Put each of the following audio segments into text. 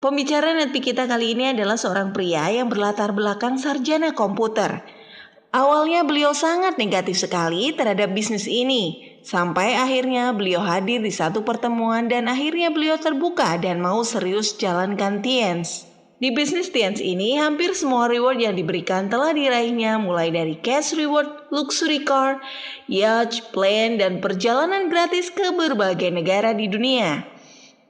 Pembicara nepi kita kali ini adalah seorang pria yang berlatar belakang sarjana komputer. Awalnya beliau sangat negatif sekali terhadap bisnis ini, sampai akhirnya beliau hadir di satu pertemuan dan akhirnya beliau terbuka dan mau serius jalankan Tiens. Di bisnis Tiens ini, hampir semua reward yang diberikan telah diraihnya, mulai dari cash reward, luxury car, yacht, plane, dan perjalanan gratis ke berbagai negara di dunia.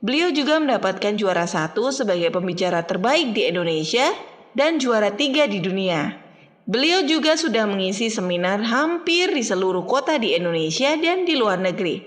Beliau juga mendapatkan juara 1 sebagai pembicara terbaik di Indonesia dan juara 3 di dunia. Beliau juga sudah mengisi seminar hampir di seluruh kota di Indonesia dan di luar negeri.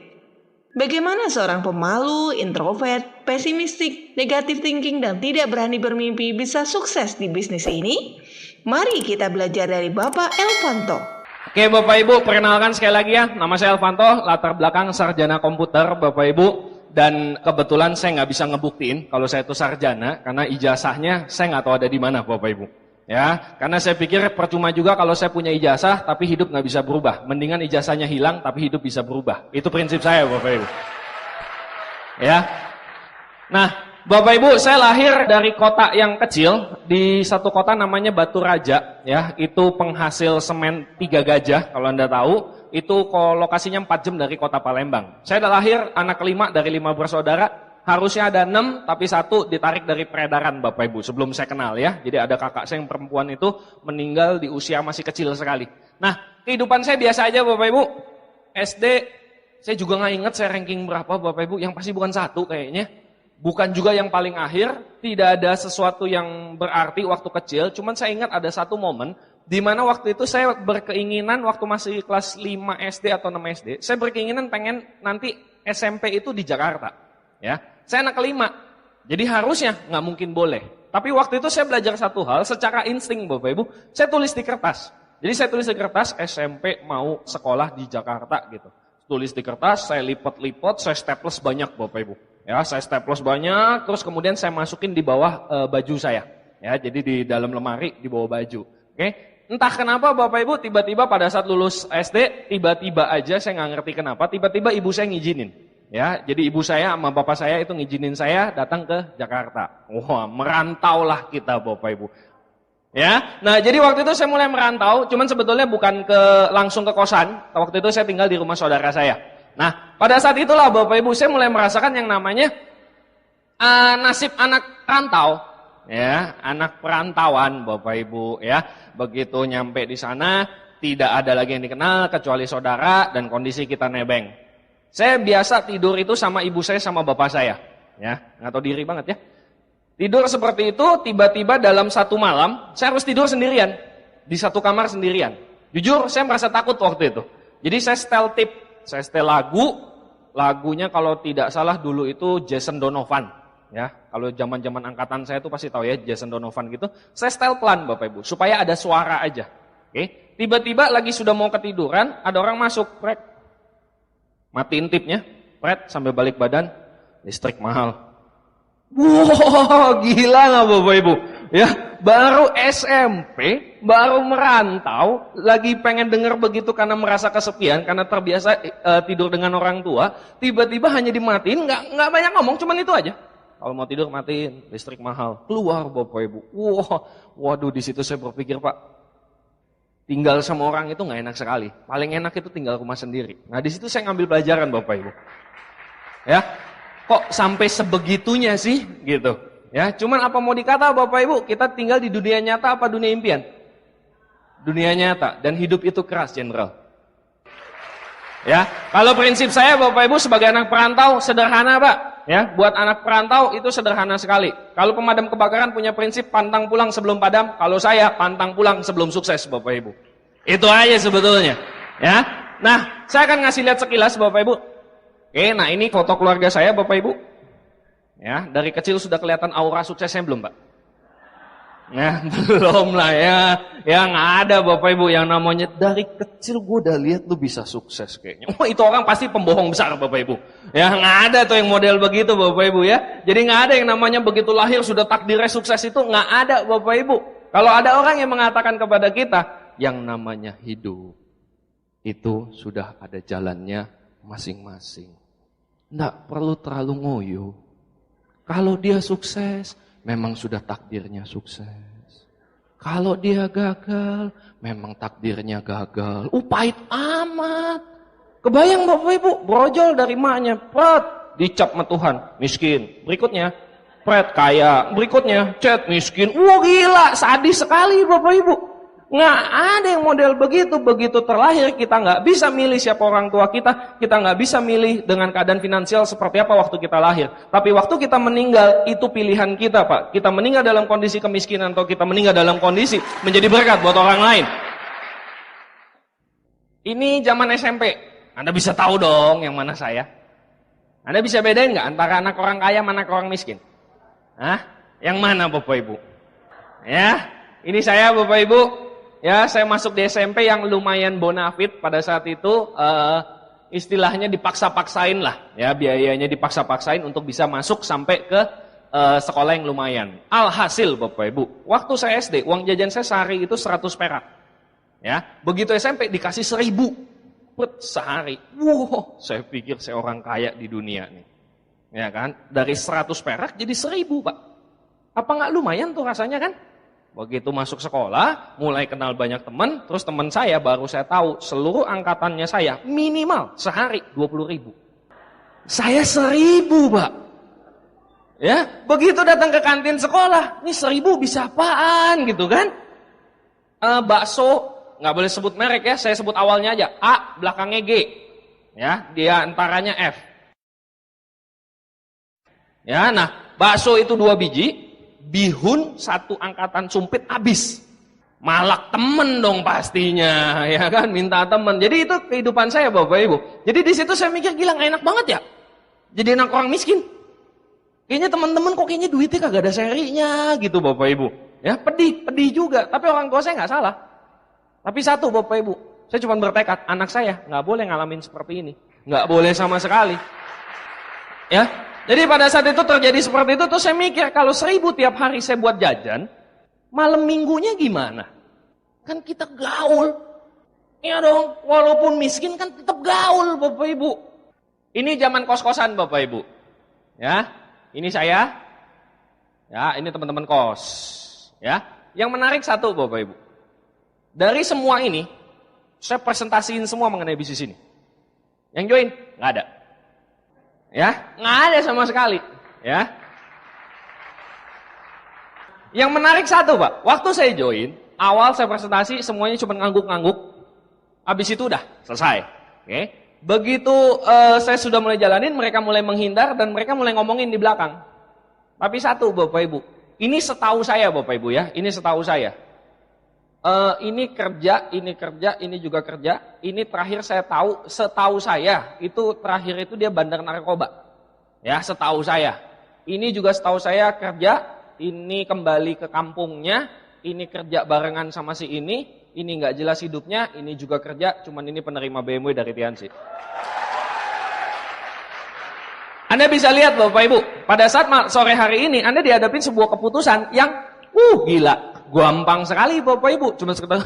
Bagaimana seorang pemalu, introvert, pesimistik, negative thinking, dan tidak berani bermimpi bisa sukses di bisnis ini? Mari kita belajar dari Bapak Elvanto. Oke Bapak Ibu, perkenalkan sekali lagi ya. Nama saya Elvanto, latar belakang sarjana komputer Bapak Ibu. Dan kebetulan saya nggak bisa ngebuktiin kalau saya itu sarjana, karena ijazahnya saya nggak tahu ada di mana Bapak Ibu. Ya, karena saya pikir percuma juga kalau saya punya ijazah tapi hidup nggak bisa berubah. Mendingan ijazahnya hilang tapi hidup bisa berubah. Itu prinsip saya Bapak Ibu. Ya, nah Bapak Ibu, saya lahir dari kota yang kecil, di satu kota namanya Batu Raja. Ya, itu penghasil semen 3 gajah kalau Anda tahu. Itu lokasinya 4 jam dari kota Palembang. Saya lahir anak kelima dari 5 bersaudara. Harusnya ada 6, tapi 1 ditarik dari peredaran Bapak Ibu. Sebelum saya kenal ya. Jadi ada kakak saya yang perempuan itu meninggal di usia masih kecil sekali. Nah, kehidupan saya biasa aja Bapak Ibu. SD, saya juga nggak inget saya ranking berapa Bapak Ibu. Yang pasti bukan 1 kayaknya. Bukan juga yang paling akhir. Tidak ada sesuatu yang berarti waktu kecil. Cuman saya ingat ada satu momen di mana waktu itu saya berkeinginan waktu masih kelas 5 SD atau 6 SD, saya berkeinginan pengen nanti SMP itu di Jakarta. Ya, saya anak kelima, jadi harusnya nggak mungkin boleh. Tapi waktu itu saya belajar satu hal secara insting Bapak Ibu, saya tulis di kertas. Jadi saya tulis di kertas SMP mau sekolah di Jakarta gitu. Tulis di kertas, saya lipat-lipat, saya staples banyak Bapak Ibu. Ya, saya staples banyak, terus kemudian saya masukin di bawah baju saya. Ya, jadi di dalam lemari di bawah baju. Oke. Entah kenapa Bapak Ibu tiba-tiba pada saat lulus SD, tiba-tiba aja saya nggak ngerti kenapa, tiba-tiba ibu saya ngizinin. Ya, jadi ibu saya sama bapak saya itu ngizinin saya datang ke Jakarta. Wah, merantaulah kita Bapak Ibu. Ya, nah jadi waktu itu saya mulai merantau, cuman sebetulnya bukan langsung ke kosan. Waktu itu saya tinggal di rumah saudara saya. Nah, pada saat itulah Bapak Ibu saya mulai merasakan yang namanya nasib anak rantau. Ya, anak perantauan Bapak Ibu ya. Begitu nyampe di sana tidak ada lagi yang dikenal kecuali saudara dan kondisi kita nebeng. Saya biasa tidur itu sama ibu saya sama bapak saya. Ya, nggak tahu diri banget ya. Tidur seperti itu tiba-tiba dalam satu malam saya harus tidur sendirian di satu kamar sendirian. Jujur saya merasa takut waktu itu. Jadi saya setel tip, saya setel lagunya kalau tidak salah dulu itu Jason Donovan. Ya, kalau zaman-zaman angkatan saya tuh pasti tahu ya Jason Donovan gitu. Saya setel pelan Bapak Ibu supaya ada suara aja. Oke. Tiba-tiba lagi sudah mau ketiduran, ada orang masuk, pret. Matiin tipnya, pret sampai balik badan, listrik mahal. Wow, gila nggak Bapak Ibu? Ya, baru SMP, baru merantau, lagi pengen denger begitu karena merasa kesepian, karena terbiasa tidur dengan orang tua, tiba-tiba hanya dimatiin, nggak banyak ngomong, cuman itu aja. Kalau mau tidur matiin, listrik mahal. Keluar Bapak Ibu. Wah, waduh di situ saya berpikir Pak, tinggal sama orang itu nggak enak sekali. Paling enak itu tinggal rumah sendiri. Nah di situ saya ngambil pelajaran Bapak Ibu. Ya, kok sampai sebegitunya sih gitu. Ya, cuman apa mau dikata Bapak Ibu, kita tinggal di dunia nyata apa dunia impian? Dunia nyata dan hidup itu keras Jenderal. Ya, kalau prinsip saya Bapak Ibu sebagai anak perantau sederhana Pak. Ya, buat anak perantau itu sederhana sekali. Kalau pemadam kebakaran punya prinsip pantang pulang sebelum padam, kalau saya pantang pulang sebelum sukses Bapak Ibu. Itu aja sebetulnya. Ya. Nah, saya akan ngasih lihat sekilas Bapak Ibu. Oke, nah ini foto keluarga saya Bapak Ibu. Ya, dari kecil sudah kelihatan aura suksesnya belum, Pak? Nah, belum lah ya. Ya nggak ada Bapak Ibu yang namanya dari kecil gue udah lihat lu bisa sukses kayaknya. Oh, itu orang pasti pembohong besar Bapak Ibu. Ya nggak ada tuh yang model begitu Bapak Ibu ya. Jadi nggak ada yang namanya begitu lahir sudah takdirnya sukses itu nggak ada Bapak Ibu. Kalau ada orang yang mengatakan kepada kita yang namanya hidup itu sudah ada jalannya masing-masing. Nggak perlu terlalu ngoyo. Kalau dia sukses, memang sudah takdirnya sukses. Kalau dia gagal, memang takdirnya gagal. Pahit amat. Kebayang Bapak Ibu, brojol dari maknya, dicap sama Tuhan, miskin. Berikutnya, kaya. Berikutnya, miskin. Wah gila, sadis sekali Bapak Ibu. Nggak ada yang model begitu terlahir kita nggak bisa milih siapa orang tua kita nggak bisa milih dengan keadaan finansial seperti apa waktu kita lahir. Tapi waktu kita meninggal itu pilihan kita Pak. Kita meninggal dalam kondisi kemiskinan atau kita meninggal dalam kondisi menjadi berkat buat orang lain. Ini zaman SMP. Anda bisa tahu dong yang mana saya. Anda bisa bedain nggak antara anak orang kaya mana orang miskin? Hah? Yang mana Bapak Ibu? Ya, ini saya Bapak Ibu. Ya, saya masuk di SMP yang lumayan bonafit pada saat itu, istilahnya dipaksa-paksain lah, ya biayanya dipaksa-paksain untuk bisa masuk sampai ke sekolah yang lumayan. Alhasil Bapak Ibu, waktu saya SD, uang jajan saya sehari itu 100 perak. Ya, begitu SMP dikasih 1000 sehari. Wow, saya pikir saya orang kaya di dunia nih. Ya kan, dari 100 perak jadi 1000 Pak. Apa nggak lumayan tuh rasanya kan? Begitu masuk sekolah, mulai kenal banyak teman, terus teman saya baru saya tahu seluruh angkatannya saya minimal sehari 20.000. Saya 1000 Pak. Ya, begitu datang ke kantin sekolah, ini 1000 bisa apaan gitu kan? Bakso, nggak boleh sebut merek ya, saya sebut awalnya aja A, belakangnya G. Ya, dia antaranya F. Ya, nah bakso itu 2 biji. Bihun 1 angkatan sumpit habis. Malak temen dong pastinya, ya kan, minta temen. Jadi itu kehidupan saya Bapak Ibu. Jadi di situ saya mikir gila nggak enak banget ya. Jadi anak orang miskin. Kayaknya teman-teman kok kayaknya duitnya kagak ada serinya gitu Bapak Ibu. Ya pedih juga. Tapi orang tua saya nggak salah. Tapi satu Bapak Ibu, saya cuma bertekad anak saya nggak boleh ngalamin seperti ini, nggak boleh sama sekali. Ya. Jadi pada saat itu terjadi seperti itu, terus saya mikir, kalau 1000 tiap hari saya buat jajan, malam minggunya gimana? Kan kita gaul. Iya dong, walaupun miskin kan tetap gaul Bapak Ibu. Ini zaman kos-kosan Bapak Ibu. Ya, ini saya. Ya, ini teman-teman kos. Ya, yang menarik satu Bapak Ibu. Dari semua ini, saya presentasiin semua mengenai bisnis ini. Yang join? Nggak ada. Ya, nggak ada sama sekali. Ya. Yang menarik satu Pak, waktu saya join, awal saya presentasi semuanya cuma ngangguk-ngangguk. Habis itu udah selesai. Oke. Begitu saya sudah mulai jalanin, mereka mulai menghindar dan mereka mulai ngomongin di belakang. Tapi satu Bapak Ibu, ini setahu saya Bapak Ibu ya, ini setahu saya. Ini kerja, ini juga kerja. Ini terakhir saya tahu, setahu saya itu terakhir itu dia bandar narkoba. Ya, setahu saya. Ini juga setahu saya kerja, ini kembali ke kampungnya, ini kerja barengan sama si ini nggak jelas hidupnya, ini juga kerja, cuman ini penerima BMW dari Tiansi. Anda bisa lihat Bapak Ibu, pada saat sore hari ini Anda dihadapin sebuah keputusan yang gila. Gampang sekali Bapak Ibu, cuma sekedar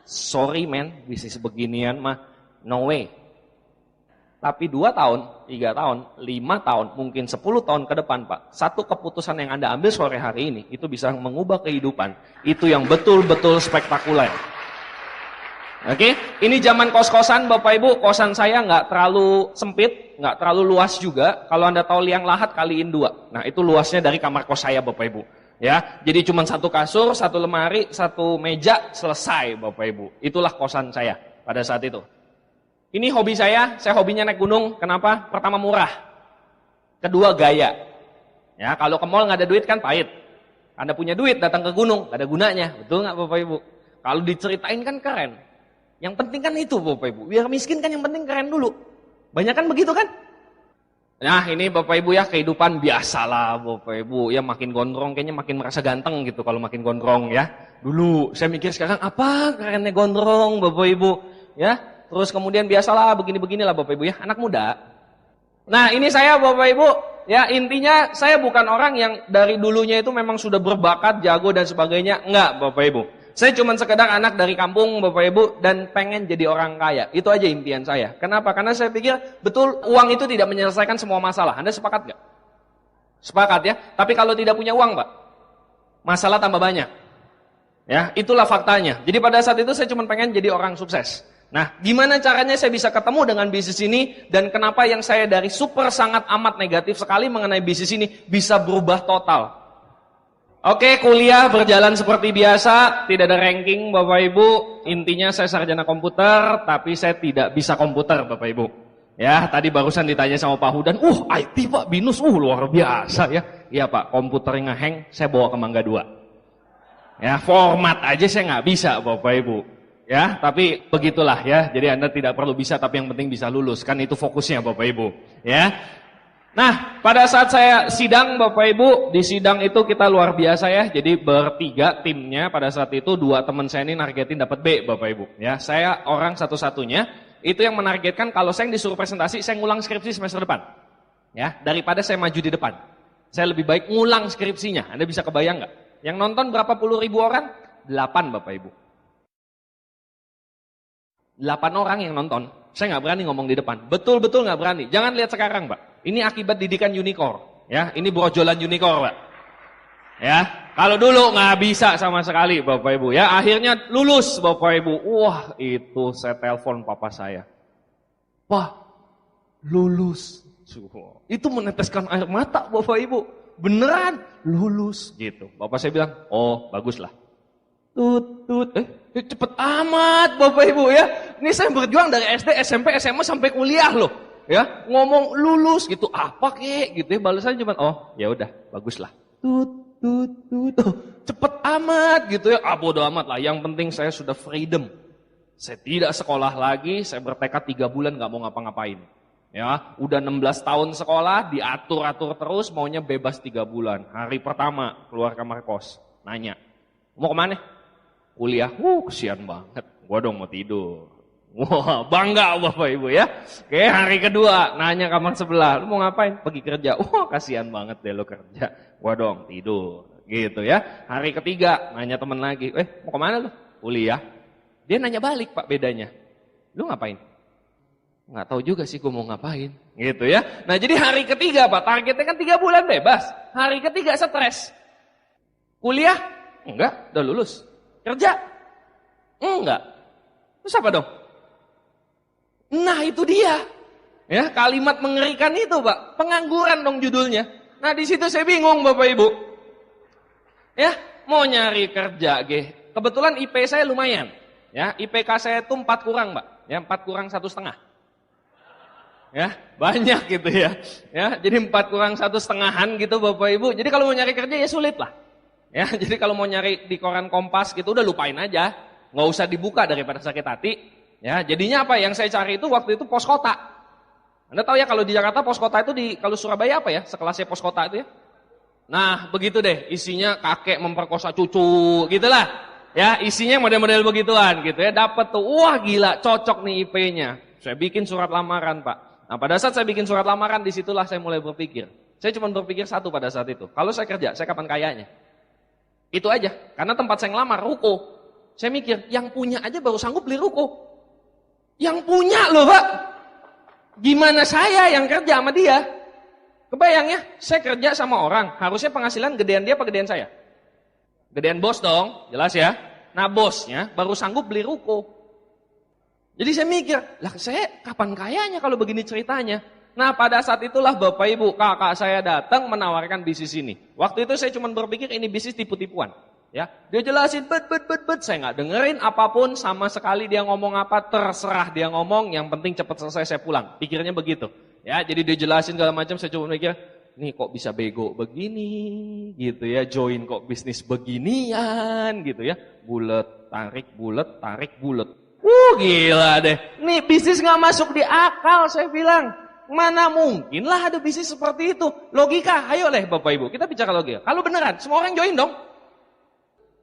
sorry man, bisnis beginian mah no way. Tapi 2 tahun, 3 tahun, 5 tahun, mungkin 10 tahun ke depan Pak, satu keputusan yang Anda ambil sore hari ini itu bisa mengubah kehidupan. Itu yang betul-betul spektakuler. Oke, ini zaman kos-kosan Bapak Ibu, kosan saya nggak terlalu sempit, nggak terlalu luas juga. Kalau Anda tahu liang lahat kaliin 2. Nah itu luasnya dari kamar kos saya Bapak Ibu. Ya, jadi cuma 1 kasur, 1 lemari, 1 meja, selesai Bapak Ibu. Itulah kosan saya pada saat itu. Ini hobi saya hobinya naik gunung. Kenapa? Pertama murah. Kedua gaya. Ya, kalau ke mall nggak ada duit kan pahit. Anda punya duit datang ke gunung, nggak ada gunanya. Betul nggak Bapak Ibu? Kalau diceritain kan keren. Yang penting kan itu Bapak Ibu. Biar miskin kan yang penting keren dulu. Banyak kan begitu kan? Nah ini Bapak Ibu ya kehidupan biasalah Bapak Ibu ya, makin gondrong kayaknya makin merasa ganteng gitu kalau makin gondrong ya. Dulu saya mikir sekarang apa kerennya gondrong Bapak Ibu ya. Terus kemudian biasalah begini-beginilah Bapak Ibu ya, anak muda. Nah ini saya Bapak Ibu ya, intinya saya bukan orang yang dari dulunya itu memang sudah berbakat, jago dan sebagainya. Enggak Bapak Ibu. Saya cuma sekedar anak dari kampung Bapak Ibu dan pengen jadi orang kaya. Itu aja impian saya. Kenapa? Karena saya pikir betul uang itu tidak menyelesaikan semua masalah. Anda sepakat nggak? Sepakat ya? Tapi kalau tidak punya uang, Pak, masalah tambah banyak. Ya, itulah faktanya. Jadi pada saat itu saya cuma pengen jadi orang sukses. Nah, gimana caranya saya bisa ketemu dengan bisnis ini, dan kenapa yang saya dari super sangat amat negatif sekali mengenai bisnis ini bisa berubah total. Oke, kuliah berjalan seperti biasa, tidak ada ranking Bapak Ibu. Intinya saya sarjana komputer, tapi saya tidak bisa komputer Bapak Ibu. Ya, tadi barusan ditanya sama Pak Hudan, IT Pak, BINUS, luar biasa ya. Iya Pak, komputernya ngeheng, saya bawa ke Mangga 2. Ya, format aja saya nggak bisa Bapak Ibu. Ya, tapi begitulah ya. Jadi Anda tidak perlu bisa, tapi yang penting bisa lulus. Kan itu fokusnya Bapak Ibu. Ya. Nah, pada saat saya sidang Bapak Ibu, di sidang itu kita luar biasa ya. Jadi bertiga timnya pada saat itu, 2 teman saya ini nargetin dapat B Bapak Ibu. Ya, saya orang satu-satunya itu yang menargetkan kalau saya yang disuruh presentasi, saya ngulang skripsi semester depan. Ya, daripada saya maju di depan. Saya lebih baik ngulang skripsinya. Anda bisa kebayang nggak? Yang nonton berapa puluh ribu orang? 8 Bapak Ibu. 8 orang yang nonton. Saya nggak berani ngomong di depan. Betul-betul nggak berani. Jangan lihat sekarang, Pak. Ini akibat didikan unicorn. Ya, ini brojolan unicorn, Pak. Ya, kalau dulu nggak bisa sama sekali, Bapak Ibu. Ya, akhirnya lulus, Bapak Ibu. Wah, itu saya telepon papa saya. Pak, lulus. Itu meneteskan air mata, Bapak Ibu. Beneran lulus, gitu. Bapak saya bilang, oh baguslah. Cepet amat Bapak Ibu ya. Ini saya berjuang dari SD, SMP, SMA sampai kuliah loh. Ya, ngomong lulus gitu, apa kek gitu ya. Balasannya cuma, oh ya udah, baguslah. Cepet amat gitu ya. Bodo amat lah, yang penting saya sudah freedom. Saya tidak sekolah lagi, saya bertekad 3 bulan gak mau ngapa-ngapain. Ya, udah 16 tahun sekolah, diatur-atur terus, maunya bebas 3 bulan. Hari pertama keluar kamar kos, nanya, mau kemana? Kuliah. Kesian banget, gua dong mau tidur. Wah, bangga Bapak Ibu ya. Oke, hari kedua, nanya kamar sebelah, lu mau ngapain? Pergi kerja. Kasihan banget deh lo kerja. Gua dong tidur, gitu ya. Hari ketiga, nanya teman lagi, mau kemana lu? Kuliah. Dia nanya balik Pak, bedanya. Lu ngapain? Nggak tahu juga sih gue mau ngapain, gitu ya. Nah jadi hari ketiga Pak, targetnya kan 3 bulan bebas. Hari ketiga stres. Kuliah? Enggak, udah lulus. Kerja? Enggak. Terus apa dong? Nah itu dia. Ya, kalimat mengerikan itu Pak, pengangguran dong judulnya. Nah di situ saya bingung Bapak Ibu. Ya, mau nyari kerja kebetulan IP saya lumayan. Ya, IPK saya itu 4 kurang Pak. Ya, 4 kurang 1,5. Ya, banyak gitu ya. Ya, jadi 4 kurang 1,5 gitu Bapak Ibu. Jadi kalau mau nyari kerja ya sulit lah. Ya, jadi kalau mau nyari di koran Kompas gitu udah lupain aja. Nggak usah dibuka daripada sakit hati. Ya, jadinya apa yang saya cari itu waktu itu pos kota. Anda tahu ya kalau di Jakarta pos kota itu kalau Surabaya apa ya? Sekelasnya pos kota itu ya. Nah, begitu deh, isinya kakek memperkosa cucu gitulah. Ya, isinya model-model begituan gitu ya. Dapat tuh, wah gila, cocok nih IP-nya. Saya bikin surat lamaran, Pak. Nah pada saat saya bikin surat lamaran, disitulah saya mulai berpikir. Saya cuma berpikir satu pada saat itu. Kalau saya kerja, saya kapan kayanya? Itu aja. Karena tempat saya ngelamar, ruko. Saya mikir, yang punya aja baru sanggup beli ruko. Yang punya loh Pak. Gimana saya yang kerja sama dia? Kebayang ya, saya kerja sama orang. Harusnya penghasilan gedean dia apa gedean saya? Gedean bos dong, jelas ya. Nah bosnya baru sanggup beli ruko. Jadi saya mikir, lah saya kapan kayanya kalau begini ceritanya? Nah pada saat itulah Bapak Ibu, kakak saya datang menawarkan bisnis ini. Waktu itu saya cuma berpikir ini bisnis tipu-tipuan. Ya, dia jelasin bet, saya nggak dengerin apapun sama sekali dia ngomong apa, terserah dia ngomong, yang penting cepat selesai saya pulang. Pikirnya begitu. Ya, jadi dia jelasin segala macam, saya cuma mikir, nih kok bisa bego begini, gitu ya, join kok bisnis beginian, gitu ya, bulet, tarik, bulet. Gila deh. Nih bisnis gak masuk di akal saya bilang. Mana mungkin lah ada bisnis seperti itu. Logika, ayo leh Bapak Ibu. Kita bicara logika. Kalau beneran, semua orang join dong.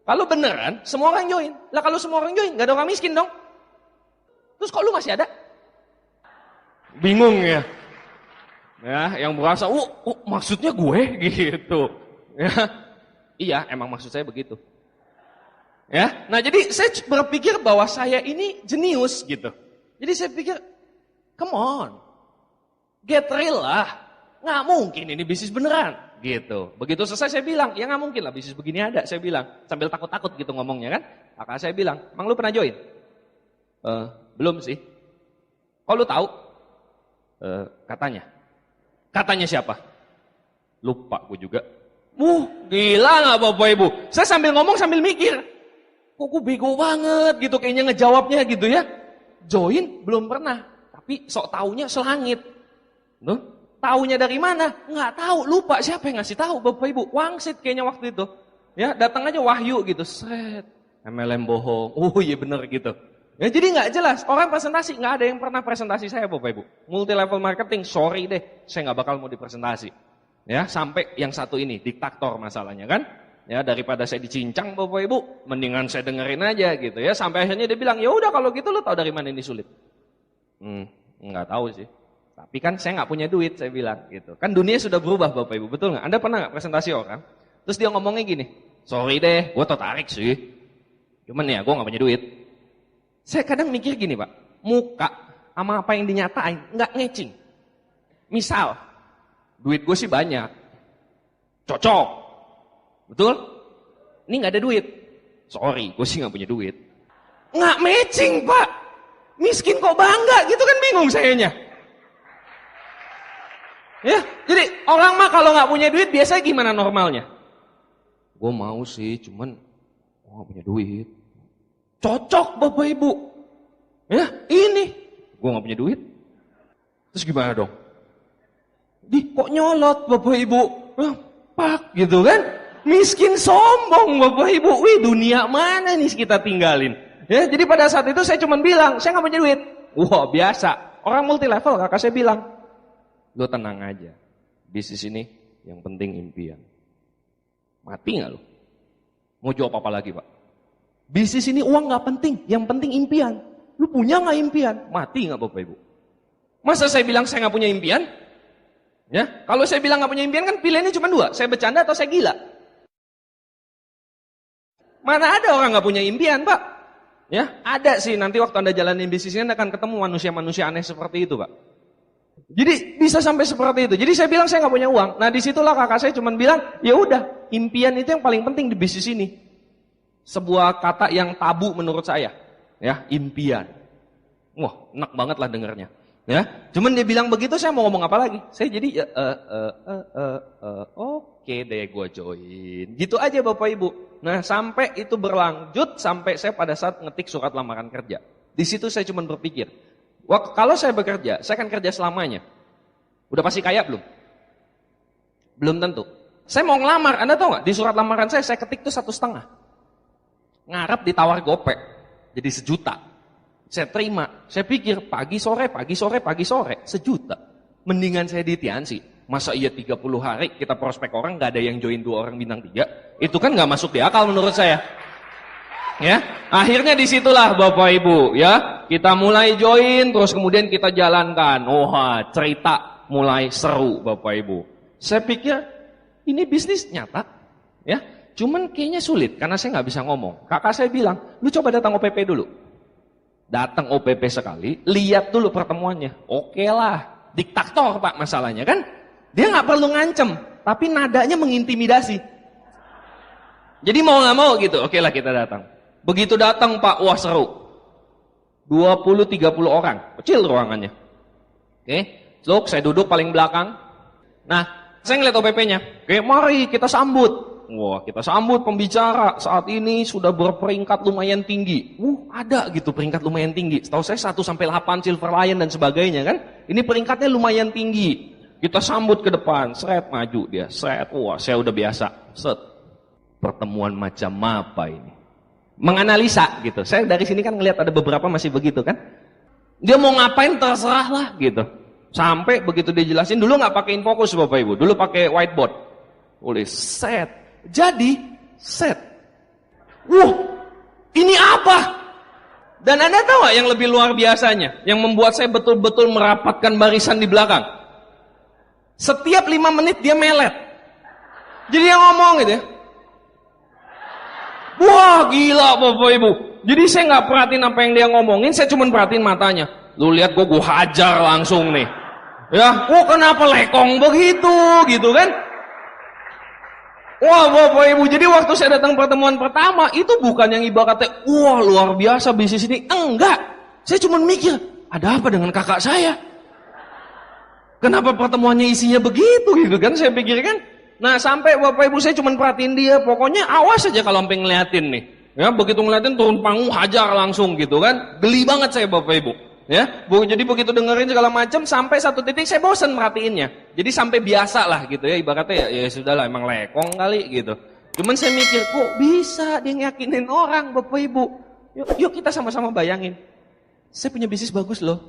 Kalau beneran, semua orang join. Lah kalau semua orang join, gak ada orang miskin dong. Terus kok lu masih ada? Bingung ya. Ya, yang berasa, maksudnya gue gitu. Ya. Iya, emang maksud saya begitu. Ya, nah jadi saya berpikir bahwa saya ini jenius gitu. Jadi saya pikir, come on, get real lah. Nggak mungkin ini bisnis beneran. Gitu. Begitu selesai saya bilang, ya nggak mungkin lah bisnis begini ada. Saya bilang, sambil takut-takut gitu ngomongnya kan. Kakak saya bilang, Mang lu pernah join? Belum sih. Kok lu tahu? Katanya. Katanya siapa? Lupa gue juga. Gila nggak Bapak Ibu? Saya sambil ngomong sambil mikir. Kok gue bego banget gitu kayaknya ngejawabnya gitu ya. Join belum pernah. Tapi sok taunya selangit. Tuh. Taunya dari mana? Nggak tahu, lupa siapa yang ngasih tahu Bapak Ibu. Wangsit kayaknya waktu itu. Ya, datang aja wahyu gitu. Set. MLM bohong. Oh iya bener gitu. Ya jadi nggak jelas. Orang presentasi nggak ada yang pernah presentasi saya Bapak Ibu. Multi level marketing, sorry deh, saya nggak bakal mau dipresentasi. Ya, sampai yang satu ini, diktator masalahnya kan. Ya, daripada saya dicincang Bapak Ibu, mendingan saya dengerin aja gitu ya. Sampai akhirnya dia bilang, "Ya udah kalau gitu lu tahu dari mana ini sulit?" Nggak tahu sih. Tapi kan saya nggak punya duit, saya bilang gitu. Kan dunia sudah berubah Bapak Ibu, betul nggak? Anda pernah nggak presentasi orang? Terus dia ngomongnya gini, sorry deh, gue tertarik sih. Cuman ya gue nggak punya duit. Saya kadang mikir gini Pak, muka sama apa yang dinyatain nggak ngecing. Misal, duit gue sih banyak, cocok, betul? Ini nggak ada duit, sorry, gue sih nggak punya duit. Nggak matching Pak, miskin kok bangga, gitu kan bingung sayanya. Ya, jadi orang mah kalau nggak punya duit biasanya gimana normalnya? Gue mau sih, cuman gue nggak punya duit. Cocok Bapak Ibu. Ya, ini gue nggak punya duit. Terus gimana dong? Kok nyolot Bapak Ibu? Pak, gitu kan? Miskin sombong Bapak Ibu. Wih, dunia mana nih kita tinggalin? Ya, jadi pada saat itu saya cuma bilang, saya nggak punya duit. Wah, biasa. Orang multi level, kakak saya bilang. Lo tenang aja, bisnis ini yang penting impian. Mati gak lo? Mau jawab apa lagi Pak? Bisnis ini uang gak penting, yang penting impian. Lo punya gak impian? Mati gak Bapak Ibu? Masa saya bilang saya gak punya impian? Ya, kalau saya bilang gak punya impian kan pilihannya cuma dua, saya bercanda atau saya gila. Mana ada orang gak punya impian Pak? Ya, ada sih, nanti waktu Anda jalanin bisnis ini Anda akan ketemu manusia-manusia aneh seperti itu Pak. Jadi bisa sampai seperti itu. Jadi saya bilang saya nggak punya uang. Nah disitulah kakak saya cuma bilang, ya udah, impian itu yang paling penting di bisnis ini. Sebuah kata yang tabu menurut saya, ya impian. Wah, enak banget lah dengarnya. Ya, cuman dia bilang begitu, saya mau ngomong apa lagi? Saya jadi oke deh, gue join. Gitu aja Bapak Ibu. Nah sampai itu berlanjut sampai saya pada saat ngetik surat lamaran kerja. Di situ saya cuma berpikir. Kalau saya bekerja, saya akan kerja selamanya. Udah pasti kaya belum? Belum tentu. Saya mau ngelamar, Anda tahu nggak? Di surat lamaran saya ketik tuh 1,5. Ngarep ditawar gopek, jadi 1 juta. Saya terima. Saya pikir pagi sore, sejuta. Mendingan saya di Tiansi. Masa iya 30 hari kita prospek orang, nggak ada yang join 2 orang bintang 3. Itu kan nggak masuk di akal menurut saya. Ya, akhirnya disitulah Bapak Ibu ya, kita mulai join, terus kemudian kita jalankan. Wah, cerita mulai seru Bapak Ibu. Saya pikir ini bisnis nyata, ya, cuman kayaknya sulit karena saya nggak bisa ngomong. Kakak saya bilang, lu coba datang OPP dulu. Datang OPP sekali, lihat dulu pertemuannya. Oke lah, diktator Pak masalahnya kan? Dia nggak perlu ngancem, tapi nadanya mengintimidasi. Jadi mau nggak mau gitu, oke lah kita datang. Begitu datang Pak, wah seru. 20-30 orang, kecil ruangannya. Oke, look, saya duduk paling belakang. Nah, saya ngeliat OPP-nya. Oke, mari kita sambut. Wah, kita sambut pembicara. Saat ini sudah berperingkat lumayan tinggi. Ada gitu peringkat lumayan tinggi. Setahu saya 1-8 Silver Lion dan sebagainya kan. Ini peringkatnya lumayan tinggi. Kita sambut ke depan, seret maju dia, seret. Wah, saya udah biasa. Set. Pertemuan macam apa ini? Menganalisa gitu. Saya dari sini kan ngelihat ada beberapa masih begitu kan. Dia mau ngapain terserah lah gitu. Sampai begitu dia jelasin, dulu nggak pakai Infocus Bapak Ibu, dulu pakai whiteboard. Tulis set. Jadi set. Ini apa? Dan Anda tahu nggak yang lebih luar biasanya, yang membuat saya betul-betul merapatkan barisan di belakang. Setiap 5 menit dia melet. Jadi dia ngomong gitu ya. Wah gila Bapak Ibu. Jadi saya nggak perhatiin apa yang dia ngomongin, saya cuma perhatiin matanya. Lu lihat gue hajar langsung nih. Ya, kenapa lekong begitu, gitu kan? Wah, Bapak Ibu, jadi waktu saya datang pertemuan pertama, itu bukan yang ibaratnya, wah luar biasa bisnis ini. Enggak, saya cuma mikir, ada apa dengan kakak saya? Kenapa pertemuannya isinya begitu, gitu kan, saya pikirkan. Nah, sampai Bapak Ibu saya cuma perhatiin dia, pokoknya awas aja kalau sampai ngeliatin nih. Ya, begitu ngeliatin turun panggung, hajar langsung gitu kan. Geli banget saya Bapak Ibu. Ya, jadi begitu dengerin segala macam sampai satu titik saya bosan merhatiinnya. Jadi sampai biasa lah gitu ya, ibaratnya ya sudahlah emang lekong kali gitu. Cuman saya mikir kok bisa dia ngeyakinin orang Bapak Ibu. Yuk kita sama-sama bayangin. Saya punya bisnis bagus loh.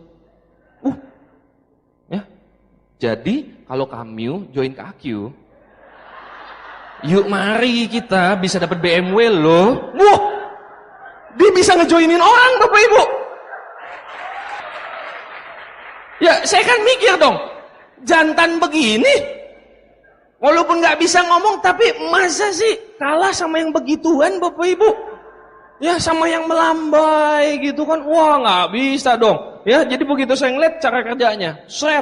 Ya. Jadi kalau kamu join ke AQ, yuk mari kita bisa dapat BMW loh. Dia bisa ngejoinin orang Bapak Ibu. Ya, saya kan mikir dong, jantan begini, walaupun nggak bisa ngomong, tapi masa sih kalah sama yang begituan, Bapak Ibu? Ya, sama yang melambai gitu kan, wah nggak bisa dong. Ya, jadi begitu saya ngeliat cara kerjanya, 7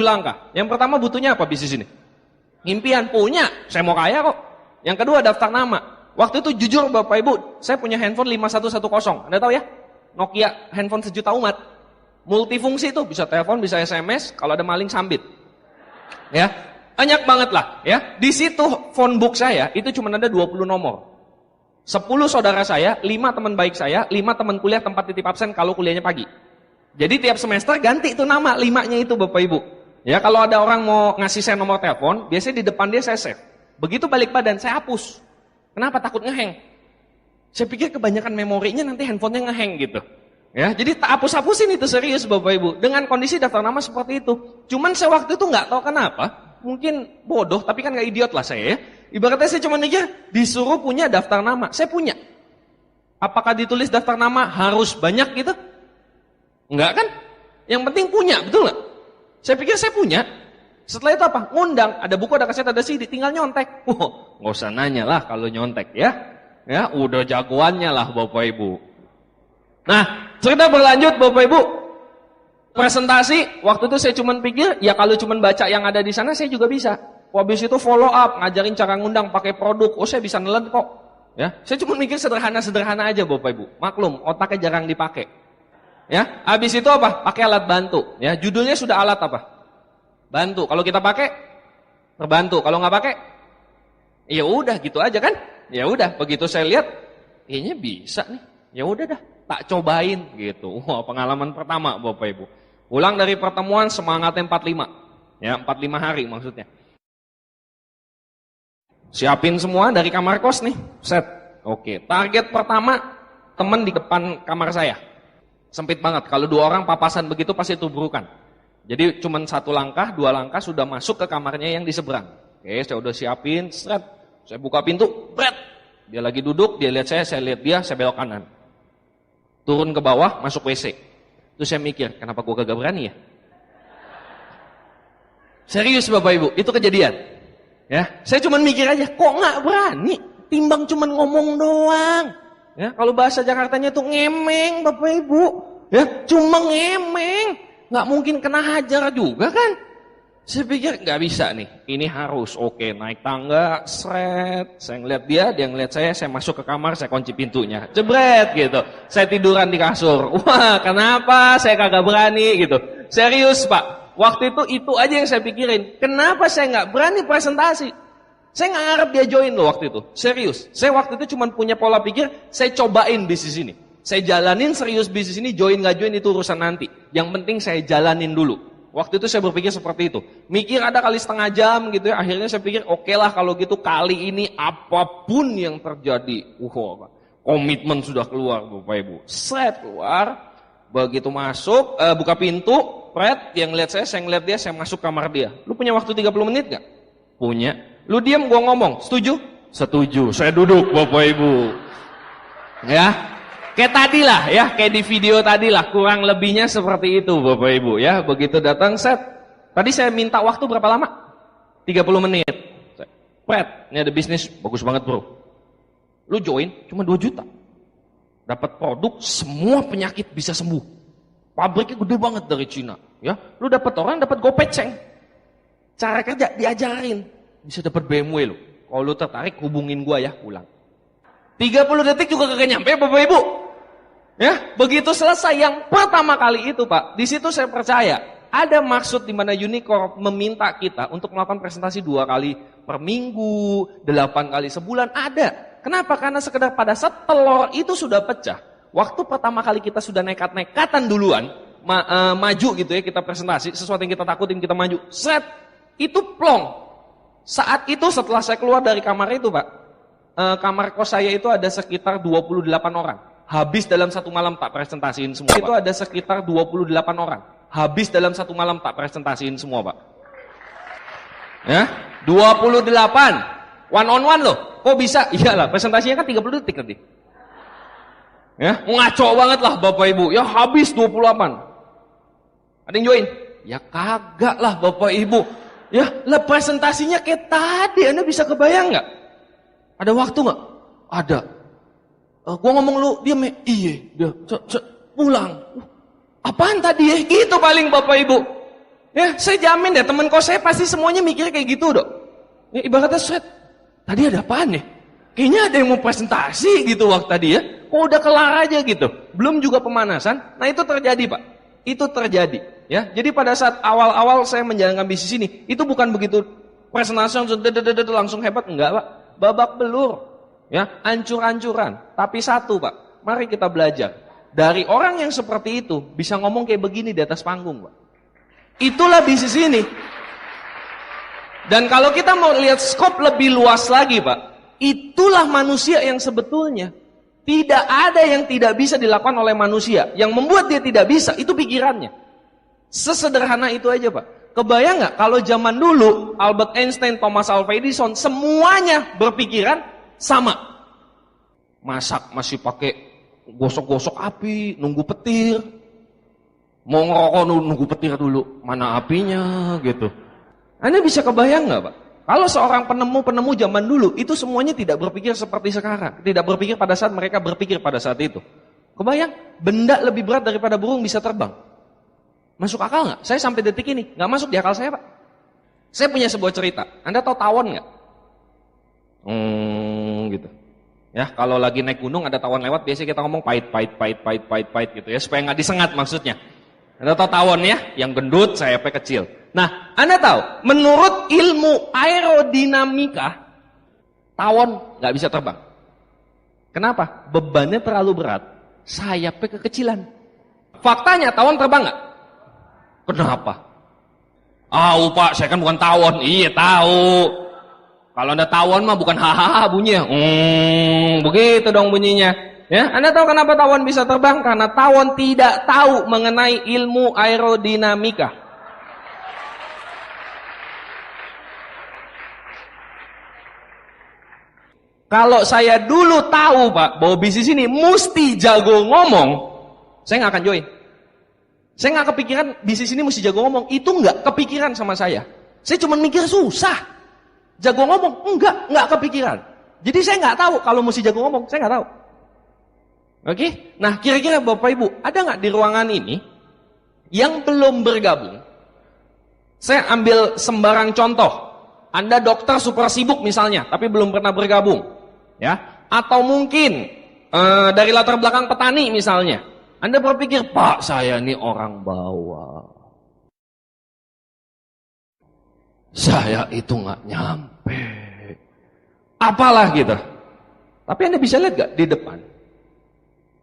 langkah. Yang pertama butuhnya apa bisnis ini? Impian punya, saya mau kaya kok. Yang kedua daftar nama. Waktu itu jujur Bapak Ibu, saya punya handphone 5110, Anda tahu ya? Nokia handphone sejuta umat. Multifungsi itu bisa telepon, bisa SMS, kalau ada maling sambit. Ya, banyak banget lah. Ya, di situ phone book saya itu cuma ada 20 nomor. 10 saudara saya, 5 teman baik saya, 5 teman kuliah tempat titip absen kalau kuliahnya pagi. Jadi tiap semester ganti itu nama 5-nya itu Bapak Ibu. Ya, kalau ada orang mau ngasih saya nomor telepon, biasanya di depan dia saya save. Begitu balik badan saya hapus. Kenapa? Takut ngehang. Saya pikir kebanyakan memorinya nanti handphonenya ngehang gitu. Ya, jadi tak hapus-hapusin itu serius Bapak Ibu. Dengan kondisi daftar nama seperti itu. Cuman saya waktu itu nggak tahu kenapa. Mungkin bodoh, tapi kan nggak idiot lah saya ya. Ibaratnya saya cuma mikir, disuruh punya daftar nama. Saya punya. Apakah ditulis daftar nama harus banyak gitu? Enggak kan? Yang penting punya, betul nggak? Saya pikir saya punya. Setelah itu apa? Ngundang, ada buku, ada kaset, ada CD, tinggal nyontek. Nggak usah nanya lah kalau nyontek ya. Ya, udah jagoannya lah Bapak Ibu. Nah, cerita berlanjut Bapak Ibu. Presentasi, waktu itu saya cuma pikir, ya kalau cuma baca yang ada di sana saya juga bisa. Habis itu follow up, ngajarin cara ngundang pakai produk. Saya bisa nelen kok. Ya, saya cuma mikir sederhana-sederhana aja Bapak Ibu. Maklum, otaknya jarang dipakai. Ya, habis itu apa? Pakai alat bantu. Ya, judulnya sudah alat apa? Bantu. Kalau kita pakai, terbantu. Kalau nggak pakai, ya udah gitu aja kan? Ya udah, begitu saya lihat, kayaknya bisa nih. Ya udah dah. Tak cobain gitu. Wah, pengalaman pertama Bapak Ibu. Pulang dari pertemuan semangatnya 45. Ya, 45 hari maksudnya. Siapin semua dari kamar kos nih. Set. Oke, target pertama teman di depan kamar saya. Sempit banget. Kalau 2 orang papasan begitu pasti tubrukan. Jadi cuma 1 langkah, 2 langkah sudah masuk ke kamarnya yang di seberang. Oke, saya udah siapin. Set. Saya buka pintu. Bret. Dia lagi duduk, dia lihat saya lihat dia, saya belok kanan. Turun ke bawah, masuk WC. Terus saya mikir, kenapa gue gak berani ya? Serius Bapak Ibu, itu kejadian. Ya, saya cuma mikir aja, kok gak berani? Timbang cuma ngomong doang. Ya, kalau bahasa Jakartanya tuh ngemeng Bapak Ibu. Ya, cuma ngemeng. Gak mungkin kena hajar juga kan? Saya pikir gak bisa nih, ini harus. Oke, naik tangga, seret. Saya ngeliat dia ngeliat saya masuk ke kamar, saya kunci pintunya. Jebret gitu. Saya tiduran di kasur. Wah, kenapa saya kagak berani gitu. Serius Pak, waktu itu aja yang saya pikirin. Kenapa saya gak berani presentasi? Saya gak ngarep dia join loh waktu itu. Serius, saya waktu itu cuma punya pola pikir, saya cobain bisnis ini. Saya jalanin serius bisnis ini, join gak join itu urusan nanti. Yang penting saya jalanin dulu. Waktu itu saya berpikir seperti itu. Mikir ada kali setengah jam gitu ya. Akhirnya saya pikir oke lah kalau gitu kali ini apapun yang terjadi. Komitmen sudah keluar Bapak Ibu. Set keluar. Begitu masuk, buka pintu. Pret, yang ngeliat saya ngeliat dia, saya masuk kamar dia. Lu punya waktu 30 menit gak? Punya. Lu diam gua ngomong. Setuju? Setuju. Saya duduk Bapak Ibu. Ya. Kayak tadi lah ya, kayak di video tadi lah, kurang lebihnya seperti itu Bapak Ibu ya. Begitu datang set, tadi saya minta waktu berapa lama? 30 menit. Pret, ini ada bisnis, bagus banget bro. Lu join, cuma 2 juta. Dapat produk, semua penyakit bisa sembuh. pabriknya gede banget dari Cina, ya. Lu dapat orang dapat gopeceng. Cara kerja diajarin, bisa dapat BMW lu. Kalau lu tertarik hubungin gua ya, pulang. 30 detik juga kagak nyampe Bapak Ibu. Ya, begitu selesai yang pertama kali itu, Pak. Di situ saya percaya ada maksud di mana Unicorp meminta kita untuk melakukan presentasi 2 kali per minggu, 8 kali sebulan, ada. Kenapa? Karena sekedar pada saat telur itu sudah pecah. Waktu pertama kali kita sudah nekat-nekatan duluan, maju gitu ya, kita presentasi, sesuatu yang kita takutin kita maju, set, itu plong. Saat itu setelah saya keluar dari kamar itu, Pak, kamar kos saya itu ada sekitar 28 orang. Habis dalam satu malam tak presentasiin semua, Pak. Itu ada sekitar 28 orang. Habis dalam satu malam tak presentasiin semua, Pak. Ya, 28. One on one loh. Kok bisa? Iyalah, presentasinya kan 30 detik nanti. Ya, ngaco banget lah Bapak Ibu. Ya habis 28. Ada yang join? Ya kagak lah Bapak Ibu. Ya, lah presentasinya kayak tadi. Anda bisa kebayang nggak? Ada waktu nggak? Ada. Gua ngomong lu diam ya. Iya, dia pulang. Apaan tadi ya? Gitu paling Bapak Ibu. Ya, saya jamin ya teman kos saya pasti semuanya mikirnya kayak gitu dok. Ya, ibaratnya set. Tadi ada apaan ya? Kayaknya ada yang mau presentasi gitu waktu tadi ya. Kok udah kelar aja gitu. Belum juga pemanasan. Nah itu terjadi Pak. Itu terjadi. Ya, jadi pada saat awal-awal saya menjalankan bisnis ini, itu bukan begitu presentasi langsung hebat, enggak Pak. Babak belur. Ya, ancur-ancuran. Tapi satu Pak, mari kita belajar. Dari orang yang seperti itu, bisa ngomong kayak begini di atas panggung Pak. Itulah bisnis ini. Dan kalau kita mau lihat skop lebih luas lagi Pak, itulah manusia yang sebetulnya. Tidak ada yang tidak bisa dilakukan oleh manusia. Yang membuat dia tidak bisa, itu pikirannya. Sesederhana itu aja Pak. Kebayang nggak kalau zaman dulu, Albert Einstein, Thomas Alva Edison, semuanya berpikiran sama. Masak masih pakai gosok-gosok api, nunggu petir. Mau ngerokok nunggu petir dulu, mana apinya gitu. Anda bisa kebayang nggak Pak? Kalau seorang penemu zaman dulu, itu semuanya tidak berpikir seperti sekarang. Tidak berpikir pada saat mereka berpikir pada saat itu. Kebayang, benda lebih berat daripada burung bisa terbang. Masuk akal nggak? Saya sampai detik ini, nggak masuk di akal saya Pak. Saya punya sebuah cerita. Anda tahu tawon nggak? Gitu. Ya, kalau lagi naik gunung ada tawon lewat, biasanya kita ngomong pahit gitu ya, supaya nggak disengat maksudnya. Anda tahu tawon ya, yang gendut, sayapnya kecil. Nah, Anda tahu, menurut ilmu aerodinamika, tawon nggak bisa terbang. Kenapa? Bebannya terlalu berat, sayapnya kekecilan. Faktanya, tawon terbang nggak? Kenapa? Pak, saya kan bukan tawon. Iya, tahu. Kalau Anda tawon mah bukan hahaha bunyinya. Begitu dong bunyinya. Ya, Anda tahu kenapa tawon bisa terbang? Karena tawon tidak tahu mengenai ilmu aerodinamika. Kalau saya dulu tahu Pak, bahwa bisnis ini mesti jago ngomong, saya nggak akan join. Saya nggak kepikiran bisnis ini mesti jago ngomong. Itu nggak kepikiran sama saya. Saya cuma mikir susah. Jago ngomong, nggak kepikiran. Jadi saya nggak tahu kalau mesti jago ngomong, saya nggak tahu. Oke? Nah, kira-kira Bapak Ibu, ada nggak di ruangan ini yang belum bergabung? Saya ambil sembarang contoh. Anda dokter super sibuk misalnya, tapi belum pernah bergabung. Ya? Atau mungkin dari latar belakang petani misalnya. Anda berpikir, Pak, saya ini orang bawah. Saya itu nggak nyampe. Apalah gitu. Tapi Anda bisa lihat gak di depan?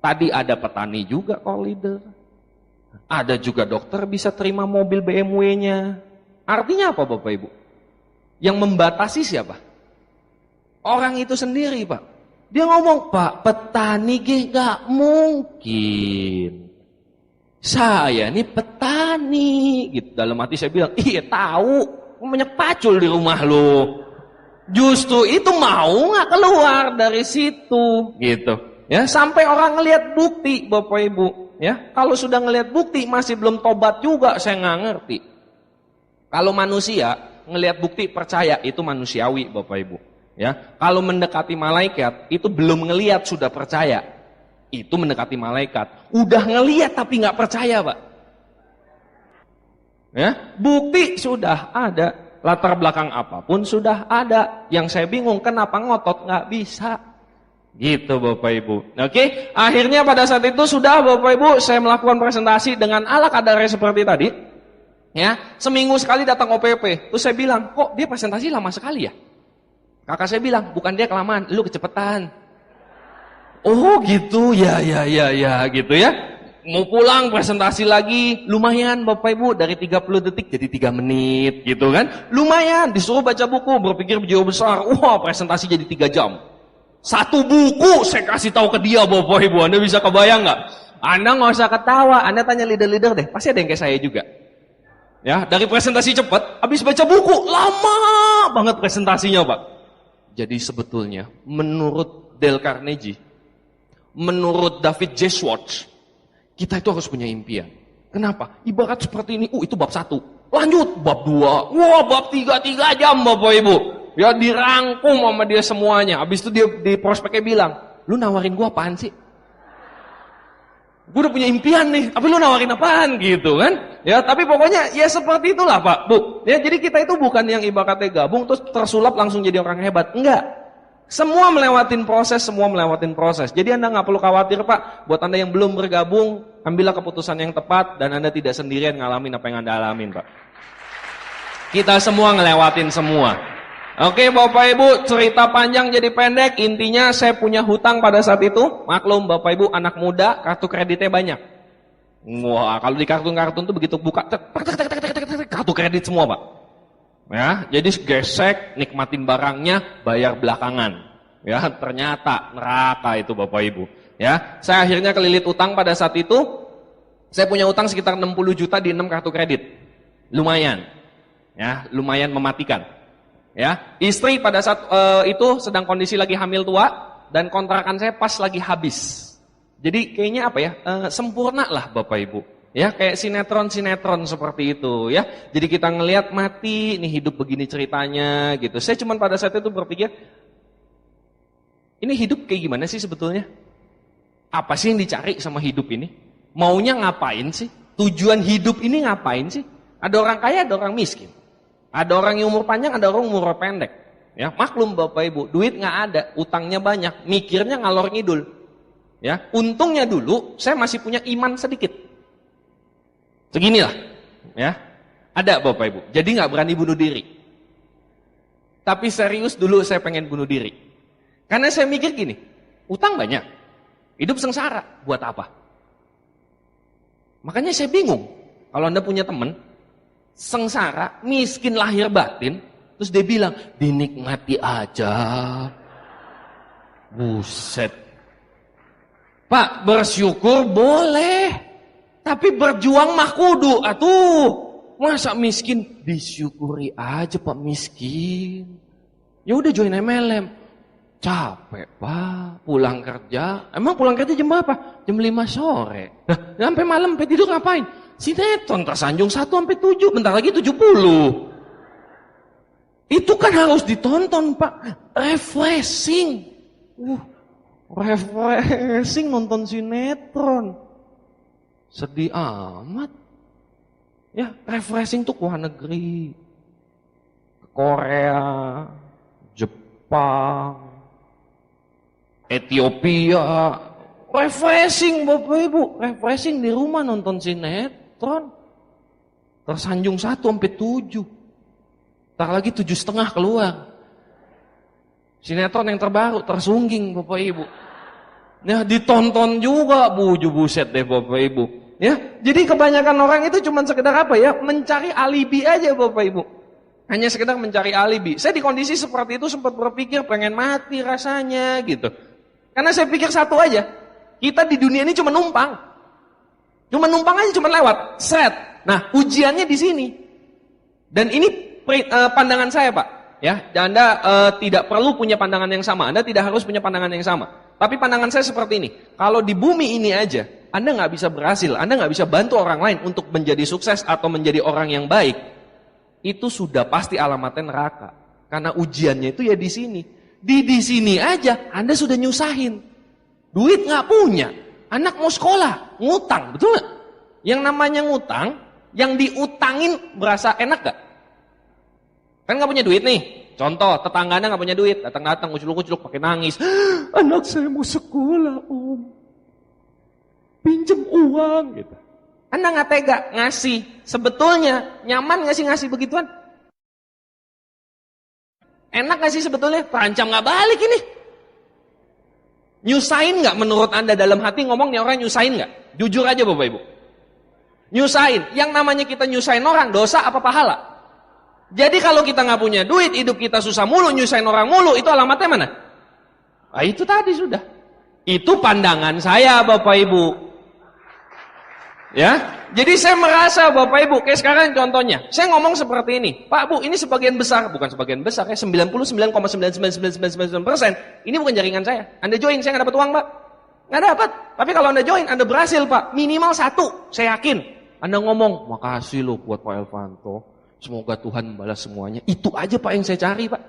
Tadi ada petani juga call leader. Ada juga dokter bisa terima mobil BMW-nya. Artinya apa Bapak Ibu? Yang membatasi siapa? Orang itu sendiri Pak. Dia ngomong, Pak, petani gak mungkin. Saya ini petani. Gitu. Dalam hati saya bilang, iya tahu. Banyak pacul di rumah lo. Justru itu mau gak keluar dari situ. Gitu. Ya, sampai orang ngelihat bukti Bapak Ibu. Ya, kalau sudah ngelihat bukti masih belum tobat juga, saya nggak ngerti. Kalau manusia ngelihat bukti percaya, itu manusiawi Bapak Ibu. Ya, kalau mendekati malaikat itu belum ngelihat sudah percaya, itu mendekati malaikat. Udah ngelihat tapi nggak percaya Pak. Ya, bukti sudah ada, latar belakang apapun sudah ada. Yang saya bingung kenapa ngotot nggak bisa. Gitu Bapak Ibu. Oke, akhirnya pada saat itu sudah Bapak Ibu saya melakukan presentasi dengan ala kadarnya seperti tadi. Ya, seminggu sekali datang OPP. Terus saya bilang, kok dia presentasi lama sekali ya? Kakak saya bilang, bukan dia kelamaan, lu kecepetan. Oh gitu, ya gitu ya. Mau pulang presentasi lagi, lumayan Bapak Ibu, dari 30 detik jadi 3 menit gitu kan. Lumayan, disuruh baca buku, berpikir berjiwa besar. Wah, presentasi jadi 3 jam. 1 buku saya kasih tahu ke dia Bapak Ibu, Anda bisa kebayang nggak? Anda nggak usah ketawa, Anda tanya leader-leader deh, pasti ada yang kayak saya juga. Ya, dari presentasi cepat, habis baca buku, lama banget presentasinya Pak. Jadi sebetulnya, menurut Dale Carnegie, menurut David J. Schwartz, kita itu harus punya impian. Kenapa? Ibarat seperti ini, itu bab 1. Lanjut, bab 2. Wah, bab 3 jam Bapak Ibu. Ya dirangkum sama dia semuanya. Habis itu dia di prospeknya bilang, lu nawarin gua apaan sih? Gue udah punya impian nih, tapi lu nawarin apaan gitu kan? Ya, tapi pokoknya ya seperti itulah Pak, Bu. Ya, jadi kita itu bukan yang ibaratnya gabung terus tersulap langsung jadi orang hebat. Enggak. Semua melewatin proses. Jadi Anda nggak perlu khawatir Pak. Buat Anda yang belum bergabung, ambillah keputusan yang tepat dan Anda tidak sendirian ngalamin apa yang Anda alamin Pak. Kita semua ngelewatin semua. Oke Bapak Ibu, cerita panjang jadi pendek. Intinya saya punya hutang pada saat itu. Maklum Bapak Ibu, anak muda, kartu kreditnya banyak. Wah, kalau di kartun-kartun tuh begitu buka, kartu kredit semua Pak. Ya, jadi gesek, nikmatin barangnya, bayar belakangan. Ya, ternyata neraka itu Bapak Ibu. Ya, saya akhirnya kelilit utang pada saat itu. Saya punya utang sekitar 60 juta di 6 kartu kredit. Lumayan. Ya, lumayan mematikan. Ya, istri pada saat itu sedang kondisi lagi hamil tua dan kontrakan saya pas lagi habis. Jadi kayaknya apa ya? Sempurna lah Bapak Ibu. Ya, kayak sinetron seperti itu ya. Jadi kita ngelihat mati, nih hidup begini ceritanya gitu. Saya cuman pada saat itu berpikir, ini hidup kayak gimana sih sebetulnya? Apa sih yang dicari sama hidup ini? Maunya ngapain sih? Tujuan hidup ini ngapain sih? Ada orang kaya, ada orang miskin. Ada orang yang umur panjang, ada orang umur pendek. Ya, maklum Bapak Ibu, duit nggak ada, utangnya banyak, mikirnya ngalor ngidul. Ya, untungnya dulu saya masih punya iman sedikit. Seginilah, ya. Ada Bapak Ibu. Jadi nggak berani bunuh diri. Tapi serius dulu saya pengen bunuh diri. Karena saya mikir gini, utang banyak, hidup sengsara, buat apa? Makanya saya bingung. Kalau Anda punya teman sengsara, miskin lahir batin, terus dia bilang, dinikmati aja. Buset. Pak, bersyukur boleh, tapi berjuang mah kudu. Atuh, masa miskin disyukuri aja Pak miskin. Ya udah join MLM. Capek Pak, pulang kerja. Emang pulang kerja jam berapa? Jam 5 sore. Nah, sampai malam sampai tidur ngapain? Sinetron tersanjung 1 sampai 7, bentar lagi 70. Itu kan harus ditonton Pak, refreshing. Refreshing nonton sinetron. Sedih amat. Ya, refreshing tuh ke luar negeri. Ke Korea, Jepang, Ethiopia. Refreshing Bapak Ibu, refreshing di rumah nonton sinetron. Tersanjung 1 sampai 7. Tak lagi 7,5 keluar. Sinetron yang terbaru, Tersungging Bapak Ibu. Ya, ditonton juga, buset deh Bapak Ibu. Ya, jadi kebanyakan orang itu cuma sekedar apa ya? Mencari alibi aja Bapak Ibu. Hanya sekedar mencari alibi. Saya di kondisi seperti itu sempat berpikir pengen mati rasanya gitu. Karena saya pikir satu aja, kita di dunia ini cuma numpang. Cuma numpang aja, cuma lewat. Set. Nah, ujiannya di sini. Dan ini pandangan saya Pak. Ya, Anda tidak perlu punya pandangan yang sama. Anda tidak harus punya pandangan yang sama. Tapi pandangan saya seperti ini. Kalau di bumi ini aja, Anda nggak bisa berhasil. Anda nggak bisa bantu orang lain untuk menjadi sukses atau menjadi orang yang baik. Itu sudah pasti alamatnya neraka. Karena ujiannya itu ya di sini. Di sini aja Anda sudah nyusahin. Duit nggak punya. Anak mau sekolah, ngutang, betul nggak? Yang namanya ngutang, Yang diutangin berasa enak gak? Kan gak punya duit nih. Contoh, tetangganya gak punya duit. Datang-datang, kuculuk-kuculuk, pakai nangis. Anak saya mau sekolah, Om. Pinjem uang, gitu. Anda gak tega ngasih. Sebetulnya, nyaman gak sih ngasih begituan? Enak gak sih sebetulnya? Terancam gak balik ini. Nyusahin gak menurut Anda dalam hati ngomong nih orang nyusahin gak? Jujur aja Bapak Ibu. Nyusahin. Yang namanya kita nyusahin orang, dosa apa pahala? Jadi kalau kita gak punya duit, hidup kita susah mulu, nyusahin orang mulu, itu alamatnya mana? Ah, itu tadi sudah. Itu pandangan saya Bapak Ibu. Ya, jadi saya merasa Bapak Ibu, kayak sekarang contohnya, saya ngomong seperti ini, Pak Bu, ini sebagian besar, bukan sebagian besar, ya 99,99999%, ini bukan jaringan saya. Anda join, saya nggak dapat uang Pak, nggak dapat. Tapi kalau Anda join, Anda berhasil Pak, minimal 1, saya yakin. Anda ngomong, makasih loh buat Pak Elvanto, semoga Tuhan membalas semuanya. Itu aja Pak yang saya cari Pak,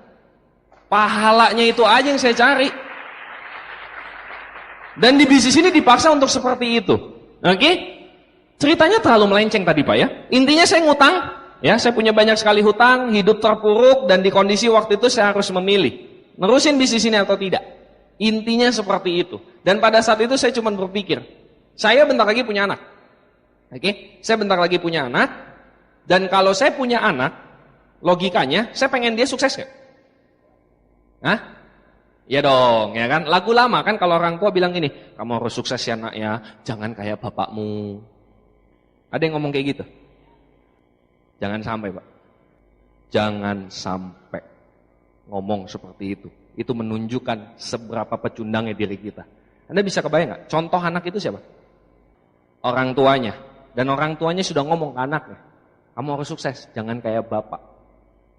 pahalanya itu aja yang saya cari. Dan di bisnis ini dipaksa untuk seperti itu, oke? Ceritanya terlalu melenceng tadi Pak ya. Intinya saya ngutang, ya, saya punya banyak sekali hutang, hidup terpuruk, dan di kondisi waktu itu saya harus memilih, nerusin bisnis ini atau tidak. Intinya seperti itu. Dan pada saat itu saya cuma berpikir, saya bentar lagi punya anak. Oke, saya bentar lagi punya anak, dan kalau saya punya anak, logikanya saya pengen dia sukses gak? Hah? Ya dong, ya kan? Lagu lama kan kalau orang tua bilang gini, kamu harus sukses ya nak ya, jangan kayak bapakmu. Ada yang ngomong kayak gitu? Jangan sampai Pak. Jangan sampai ngomong seperti itu. Itu menunjukkan seberapa pecundangnya diri kita. Anda bisa kebayang gak? Contoh anak itu siapa? Orang tuanya. Dan orang tuanya sudah ngomong ke anaknya, kamu harus sukses, jangan kayak bapak.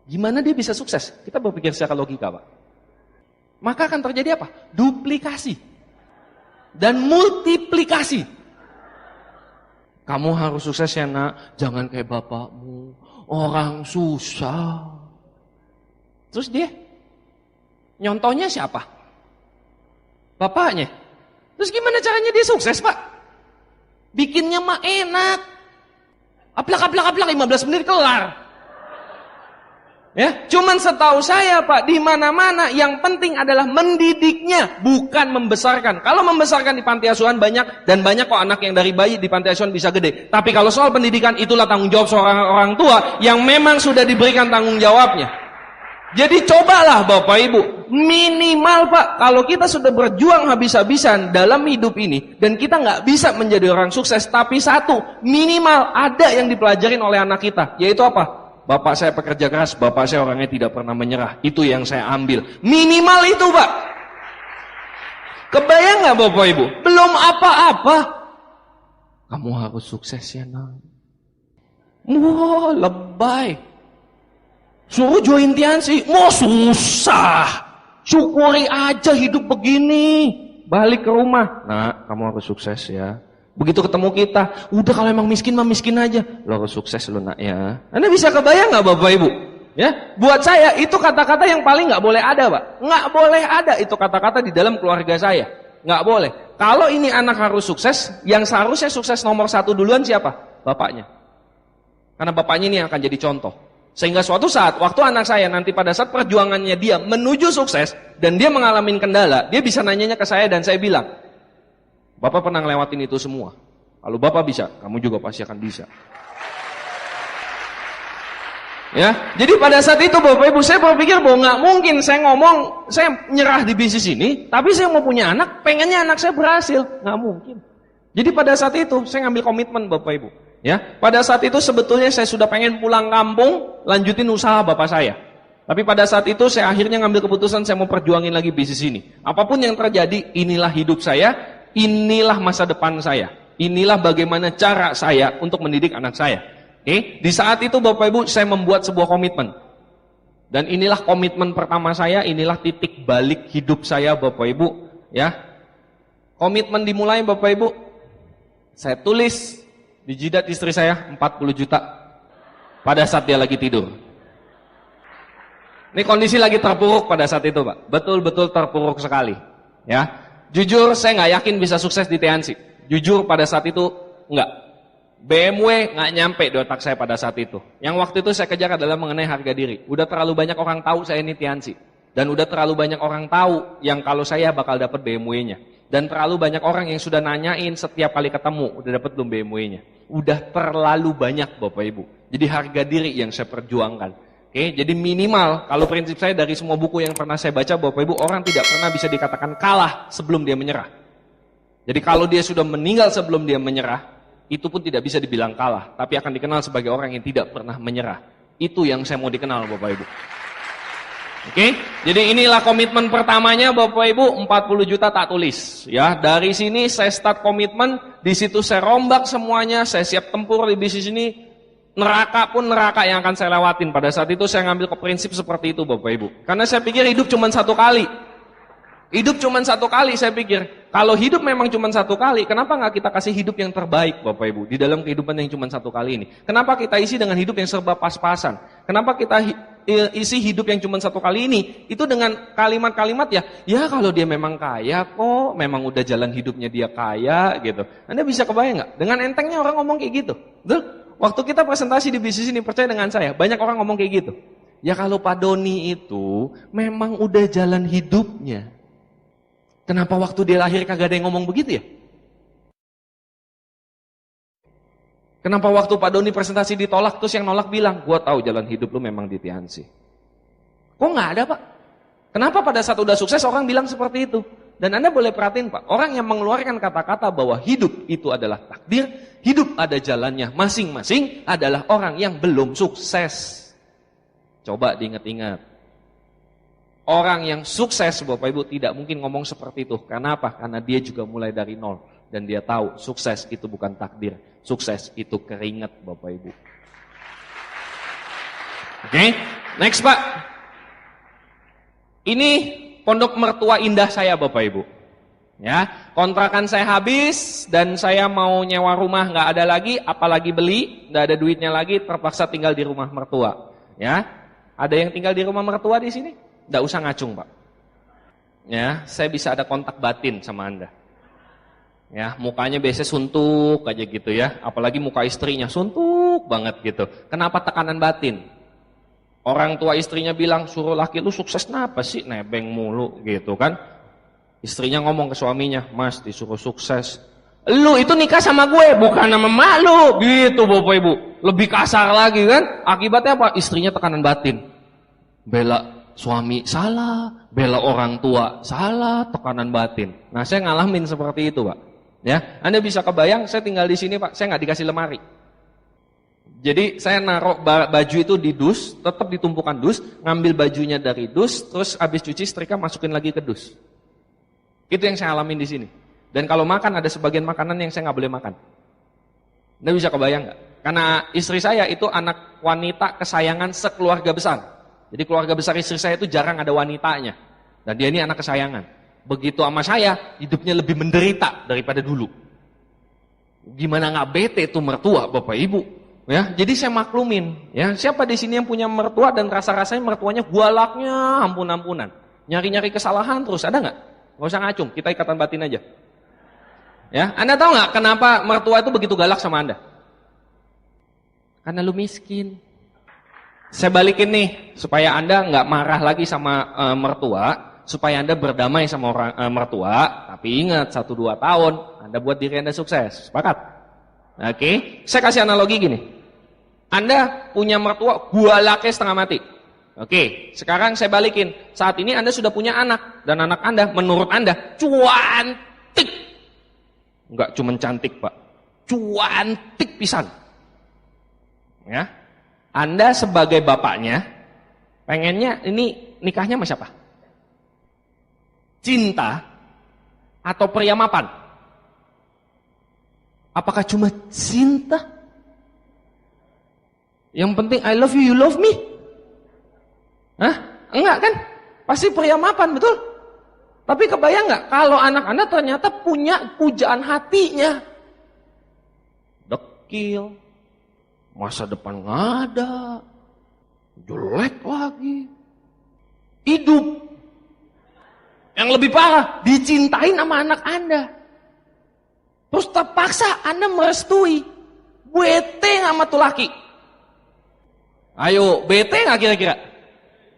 Gimana dia bisa sukses? Kita berpikir secara logika Pak. Maka akan terjadi apa? Duplikasi. Dan multiplikasi. Kamu harus sukses ya nak, jangan kayak bapakmu, orang susah. Terus dia, nyontohnya siapa? Bapaknya. Terus gimana caranya dia sukses Pak? Bikinnya mah enak. Aplak 15 menit kelar. Ya, cuman setahu saya Pak, di mana-mana yang penting adalah mendidiknya, bukan membesarkan. Kalau membesarkan di panti asuhan banyak, dan banyak kok anak yang dari bayi di panti asuhan bisa gede. Tapi kalau soal pendidikan, itulah tanggung jawab seorang orang tua yang memang sudah diberikan tanggung jawabnya. Jadi cobalah Bapak Ibu, minimal Pak, kalau kita sudah berjuang habis-habisan dalam hidup ini, dan kita nggak bisa menjadi orang sukses, tapi satu, minimal ada yang dipelajarin oleh anak kita, yaitu apa? Bapak saya pekerja keras, bapak saya orangnya tidak pernah menyerah. Itu yang saya ambil. Minimal itu Pak. Kebayang gak Bapak Ibu? Belum apa-apa. Kamu harus sukses ya nak. Wah lebay. Suruh join Tiansi. Mau susah. Syukuri aja hidup begini. Balik ke rumah. Nah kamu harus sukses ya. Begitu ketemu kita, udah kalau emang miskin mah miskin aja. Lo harus sukses lo nak ya. Anda bisa kebayang gak Bapak Ibu? Ya, buat saya itu kata-kata yang paling gak boleh ada Pak. Gak boleh ada itu kata-kata di dalam keluarga saya. Gak boleh. Kalau ini anak harus sukses, yang seharusnya sukses nomor 1 duluan siapa? Bapaknya. Karena bapaknya ini yang akan jadi contoh. Sehingga suatu saat, waktu anak saya nanti pada saat perjuangannya dia menuju sukses, dan dia mengalami kendala, dia bisa nanyanya ke saya dan saya bilang, Bapak pernah ngelewatin itu semua. Kalau Bapak bisa, kamu juga pasti akan bisa. Ya, jadi pada saat itu Bapak Ibu, saya berpikir bahwa nggak mungkin saya ngomong, saya nyerah di bisnis ini, tapi saya mau punya anak, pengennya anak saya berhasil, nggak mungkin. Jadi pada saat itu saya ngambil komitmen Bapak Ibu. Ya, pada saat itu sebetulnya saya sudah pengen pulang kampung, lanjutin usaha bapak saya. Tapi pada saat itu saya akhirnya ngambil keputusan saya mau perjuangin lagi bisnis ini. Apapun yang terjadi, inilah hidup saya. Inilah masa depan saya. Inilah bagaimana cara saya untuk mendidik anak saya. Oke? Di saat itu Bapak Ibu saya membuat sebuah komitmen. Dan inilah komitmen pertama saya, inilah titik balik hidup saya Bapak Ibu, ya. Komitmen dimulai Bapak Ibu. Saya tulis di jidat istri saya 40 juta pada saat dia lagi tidur. Ini kondisi lagi terpuruk pada saat itu, Pak. Betul-betul terpuruk sekali, ya. Jujur saya nggak yakin bisa sukses di Tiansi. Jujur pada saat itu enggak. BMW nggak nyampe di otak saya pada saat itu. Yang waktu itu saya kejar adalah mengenai harga diri. Udah terlalu banyak orang tahu saya ini Tiansi. Dan udah terlalu banyak orang tahu yang kalau saya bakal dapat BMW-nya. Dan terlalu banyak orang yang sudah nanyain setiap kali ketemu, udah dapat belum BMW-nya. Udah terlalu banyak Bapak Ibu. Jadi harga diri yang saya perjuangkan. Oke, jadi minimal kalau prinsip saya dari semua buku yang pernah saya baca Bapak Ibu, orang tidak pernah bisa dikatakan kalah sebelum dia menyerah. Jadi kalau dia sudah meninggal sebelum dia menyerah, itu pun tidak bisa dibilang kalah, tapi akan dikenal sebagai orang yang tidak pernah menyerah. Itu yang saya mau dikenal Bapak Ibu. Oke, jadi inilah komitmen pertamanya Bapak Ibu, 40 juta tak tulis. Ya, dari sini saya start komitmen, di situ saya rombak semuanya, saya siap tempur di bisnis ini. Neraka pun neraka yang akan saya lewatin. Pada saat itu saya ngambil ke prinsip seperti itu Bapak Ibu. Karena saya pikir hidup cuma satu kali. Hidup cuma satu kali, saya pikir. Kalau hidup memang cuma satu kali, kenapa nggak kita kasih hidup yang terbaik Bapak Ibu di dalam kehidupan yang cuma satu kali ini? Kenapa kita isi dengan hidup yang serba pas-pasan? Kenapa kita isi hidup yang cuma satu kali ini? Itu dengan kalimat-kalimat ya kalau dia memang kaya kok, memang udah jalan hidupnya dia kaya gitu. Anda bisa kebayang nggak? Dengan entengnya orang ngomong kayak gitu. Betul? Waktu kita presentasi di bisnis ini, percaya dengan saya, banyak orang ngomong kayak gitu. Ya kalau Pak Doni itu memang udah jalan hidupnya. Kenapa waktu dia lahir kagak ada yang ngomong begitu ya? Kenapa waktu Pak Doni presentasi ditolak, terus yang nolak bilang, gua tahu jalan hidup lu memang di Tiansi. Kok nggak ada Pak? Kenapa pada saat udah sukses orang bilang seperti itu? Dan Anda boleh perhatiin Pak, orang yang mengeluarkan kata-kata bahwa hidup itu adalah takdir, hidup ada jalannya masing-masing adalah orang yang belum sukses. Coba diingat-ingat. Orang yang sukses Bapak Ibu tidak mungkin ngomong seperti itu. Karena apa? Karena dia juga mulai dari nol. Dan dia tahu sukses itu bukan takdir. Sukses itu keringat Bapak Ibu. Oke, next Pak. Ini pondok mertua indah saya Bapak Ibu. Ya, kontrakan saya habis dan saya mau nyewa rumah nggak ada lagi, apalagi beli, nggak ada duitnya lagi, terpaksa tinggal di rumah mertua. Ya, ada yang tinggal di rumah mertua di sini? Nggak usah ngacung Pak. Ya, saya bisa ada kontak batin sama Anda. Ya, mukanya biasa suntuk aja gitu ya, apalagi muka istrinya suntuk banget gitu. Kenapa tekanan batin? Orang tua istrinya bilang, suruh laki lu sukses kenapa sih, nebeng mulu gitu kan. Istrinya ngomong ke suaminya, Mas disuruh sukses. Lu itu nikah sama gue, bukan sama mak lu, gitu Bapak Ibu. Lebih kasar lagi kan, akibatnya apa? Istrinya tekanan batin. Bela suami salah, bela orang tua salah, tekanan batin. Nah saya ngalamin seperti itu Pak. Ya, Anda bisa kebayang, saya tinggal di sini Pak, saya nggak dikasih lemari. Jadi saya naruh baju itu di dus, tetap ditumpukan dus, ngambil bajunya dari dus, terus habis cuci setrika masukin lagi ke dus. Itu yang saya alamin di sini. Dan kalau makan ada sebagian makanan yang saya nggak boleh makan. Anda bisa kebayang nggak? Karena istri saya itu anak wanita kesayangan sekeluarga besar. Jadi keluarga besar istri saya itu jarang ada wanitanya. Dan dia ini anak kesayangan. Begitu sama saya, hidupnya lebih menderita daripada dulu. Gimana nggak bete tuh mertua Bapak Ibu? Ya, jadi saya maklumin. Ya, siapa di sini yang punya mertua dan rasa-rasanya mertuanya galaknya ampun-ampunan, nyari-nyari kesalahan terus, ada nggak? Nggak usah ngacung, kita ikatan batin aja. Ya, Anda tahu nggak kenapa mertua itu begitu galak sama Anda? Karena lu miskin. Saya balikin nih supaya Anda nggak marah lagi sama mertua, supaya Anda berdamai sama orang mertua. Tapi ingat 1-2 tahun Anda buat diri Anda sukses. Sepakat? Oke, saya kasih analogi gini. Anda punya mertua galaknya setengah mati. Oke, sekarang saya balikin. Saat ini Anda sudah punya anak dan anak Anda menurut Anda cuantik. Enggak cuma cantik, Pak. Cuantik pisan. Ya. Anda sebagai bapaknya pengennya ini nikahnya sama siapa? Cinta atau pria mapan? Apakah cuma cinta? Yang penting I love you, you love me? Hah? Enggak kan? Pasti pria mapan, betul? Tapi kebayang nggak kalau anak Anda ternyata punya pujaan hatinya? Dekil, masa depan nggak ada, jelek lagi, hidup. Yang lebih parah, dicintain sama anak Anda. Terus terpaksa Anda merestui. Bete nggak sama tuh laki? Ayo, bete nggak kira-kira?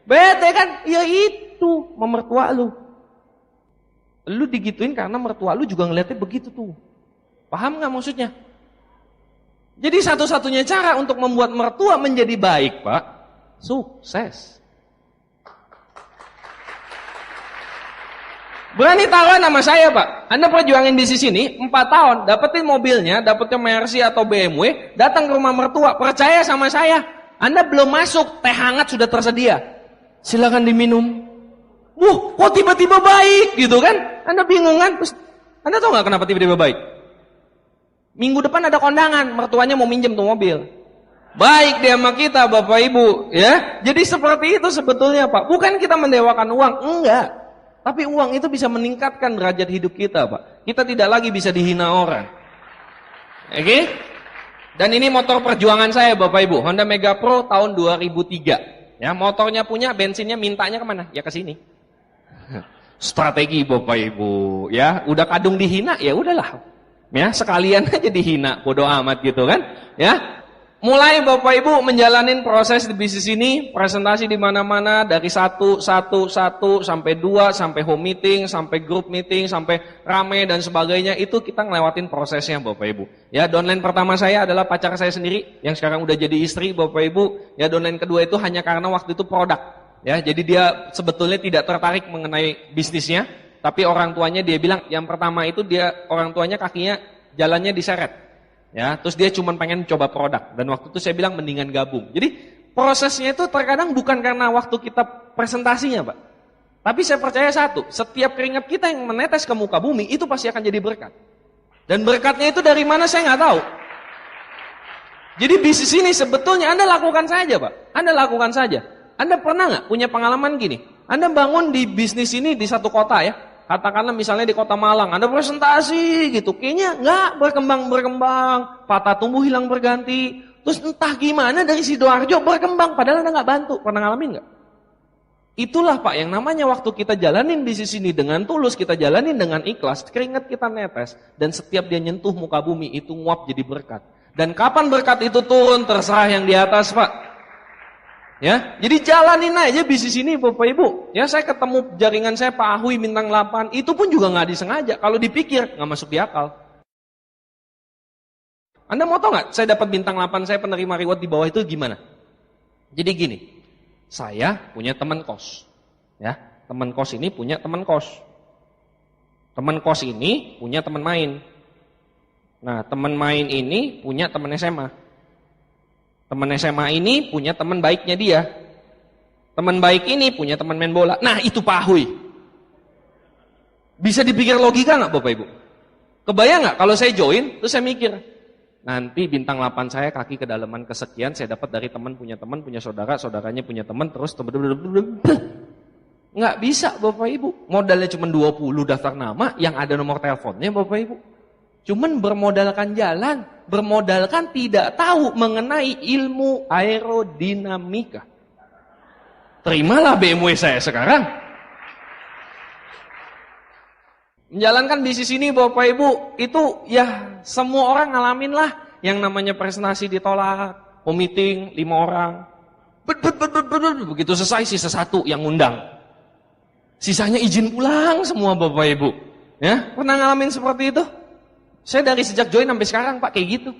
Bete kan? Ya itu, sama mertua lu. Lu digituin karena mertua lu juga ngeliatnya begitu tuh. Paham nggak maksudnya? Jadi satu-satunya cara untuk membuat mertua menjadi baik, Pak, sukses. Berani taruhan sama saya, Pak. Anda perjuangin bisnis ini 4 tahun, dapetin mobilnya, dapetnya Mercy atau BMW, datang ke rumah mertua, percaya sama saya. Anda belum masuk, teh hangat sudah tersedia. Silakan diminum. Kok tiba-tiba baik gitu kan? Anda bingung kan? Terus, Anda tahu nggak kenapa tiba-tiba baik? Minggu depan ada kondangan, mertuanya mau minjem tuh mobil. Baik dia sama kita, Bapak Ibu, ya. Jadi seperti itu sebetulnya, Pak. Bukan kita mendewakan uang, enggak. Tapi uang itu bisa meningkatkan derajat hidup kita, Pak. Kita tidak lagi bisa dihina orang. Oke? Dan ini motor perjuangan saya, Bapak Ibu. Honda Mega Pro tahun 2003. Ya, motornya punya, bensinnya mintanya kemana? Ya ke sini. Strategi, Bapak Ibu. Ya, udah kadung dihina, ya udahlah. Ya, sekalian aja dihina, bodo amat gitu kan? Ya. Mulai Bapak Ibu menjalanin proses di bisnis ini, presentasi di mana-mana dari satu sampai 2 sampai home meeting, sampai group meeting, sampai rame dan sebagainya, itu kita ngelewatin prosesnya Bapak Ibu. Ya, downline pertama saya adalah pacar saya sendiri yang sekarang udah jadi istri Bapak Ibu. Ya, downline kedua itu hanya karena waktu itu produk. Ya, jadi dia sebetulnya tidak tertarik mengenai bisnisnya. Tapi orang tuanya dia bilang, yang pertama itu dia orang tuanya kakinya jalannya diseret. Ya, terus dia cuma pengen coba produk. Dan waktu itu saya bilang mendingan gabung. Jadi prosesnya itu terkadang bukan karena waktu kita presentasinya, Pak. Tapi saya percaya satu, setiap keringat kita yang menetes ke muka bumi itu pasti akan jadi berkat. Dan berkatnya itu dari mana saya nggak tahu. Jadi bisnis ini sebetulnya Anda lakukan saja, Pak. Anda lakukan saja. Anda pernah nggak punya pengalaman gini? Anda bangun di bisnis ini di satu kota ya. Katakanlah misalnya di kota Malang, Anda presentasi gitu, kayaknya nggak berkembang, patah tumbuh hilang berganti, terus entah gimana dari Sidoarjo berkembang, padahal Anda nggak bantu, pernah ngalamin nggak? Itulah Pak, yang namanya waktu kita jalanin bisnis ini dengan tulus, kita jalanin dengan ikhlas, keringat kita netes, dan setiap dia nyentuh muka bumi itu nguap jadi berkat. Dan kapan berkat itu turun terserah yang di atas Pak. Ya, jadi jalanin aja bisnis ini Bapak Ibu. Ya, saya ketemu jaringan saya Pak Ahui bintang 8, itu pun juga nggak disengaja. Kalau dipikir nggak masuk di akal. Anda mau tahu nggak? Saya dapat bintang 8, saya penerima reward di bawah itu gimana? Jadi gini, saya punya teman kos. Ya, teman kos ini punya teman kos. Teman kos ini punya teman main. Nah, teman main ini punya teman SMA. Teman SMA ini punya teman baiknya dia. Teman baik ini punya teman main bola. Nah, itu Pak Ahui. Bisa dipikir logika nggak Bapak Ibu? Kebayang nggak kalau saya join, terus saya mikir, nanti bintang 8 saya kaki kedalaman kesekian, saya dapat dari teman, punya saudara, saudaranya punya teman, terus nggak bisa Bapak Ibu. Modalnya cuma 20 daftar nama, yang ada nomor teleponnya Bapak Ibu. Cuman bermodalkan jalan, bermodalkan tidak tahu mengenai ilmu aerodinamika. Terimalah BMW saya sekarang. Menjalankan bisnis ini Bapak Ibu, itu ya semua orang ngalamin lah. Yang namanya presentasi ditolak, meeting 5 orang. Begitu selesai sisa 1 yang undang. Sisanya izin pulang semua Bapak Ibu. Ya, pernah ngalamin seperti itu? Saya dari sejak join sampai sekarang Pak kayak gitu.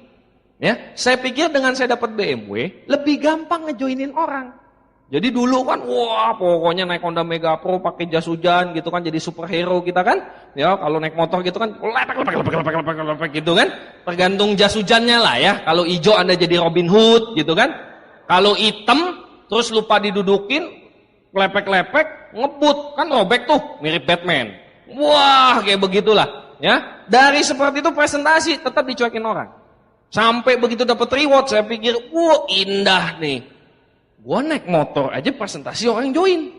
Ya, saya pikir dengan saya dapat BMW lebih gampang ngejoinin orang. Jadi dulu kan wah pokoknya naik Honda Mega Pro pakai jas hujan gitu kan jadi superhero kita kan. Ya, kalau naik motor gitu kan lepek gitu kan. Tergantung jas hujannya lah ya. Kalau hijau Anda jadi Robin Hood gitu kan. Kalau hitam terus lupa didudukin lepek-lepek ngebut kan robek tuh mirip Batman. Wah, kayak begitulah. Ya, dari seperti itu presentasi tetap dicuekin orang. Sampai begitu dapat reward, saya pikir, wah indah nih. Gua naik motor aja presentasi orang join.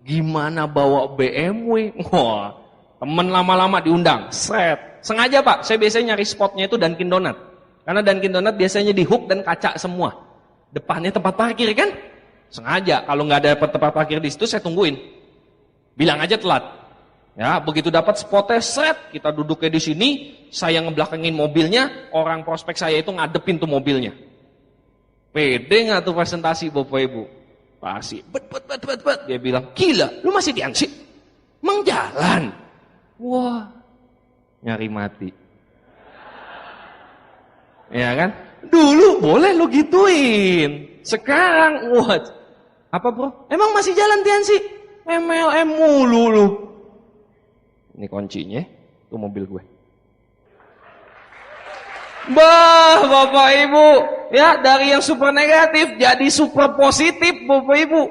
Gimana bawa BMW? Wah, temen lama-lama diundang. Seret. Sengaja Pak, saya biasanya nyari spotnya itu Dunkin Donut. Karena Dunkin Donut biasanya di hook dan kaca semua. Depannya tempat parkir kan? Sengaja, kalau nggak ada tempat parkir di situ saya tungguin. Bilang aja telat. Ya, begitu dapat spotnya, seret, kita duduknya di sini, saya ngebelakangin mobilnya, orang prospek saya itu ngadepin tuh mobilnya. Pede nggak tuh presentasi Bapak Ibu? Pasti, bet. Dia bilang, gila, lu masih diansi? Emang jalan? Wah, nyari mati. Ya kan? Dulu boleh lu gituin. Sekarang, wah, apa bro? Emang masih jalan Tiansi? MLM mulu lu. Ini kuncinya, itu mobil gue. Bah, Bapak Ibu, ya dari yang super negatif jadi super positif, Bapak Ibu.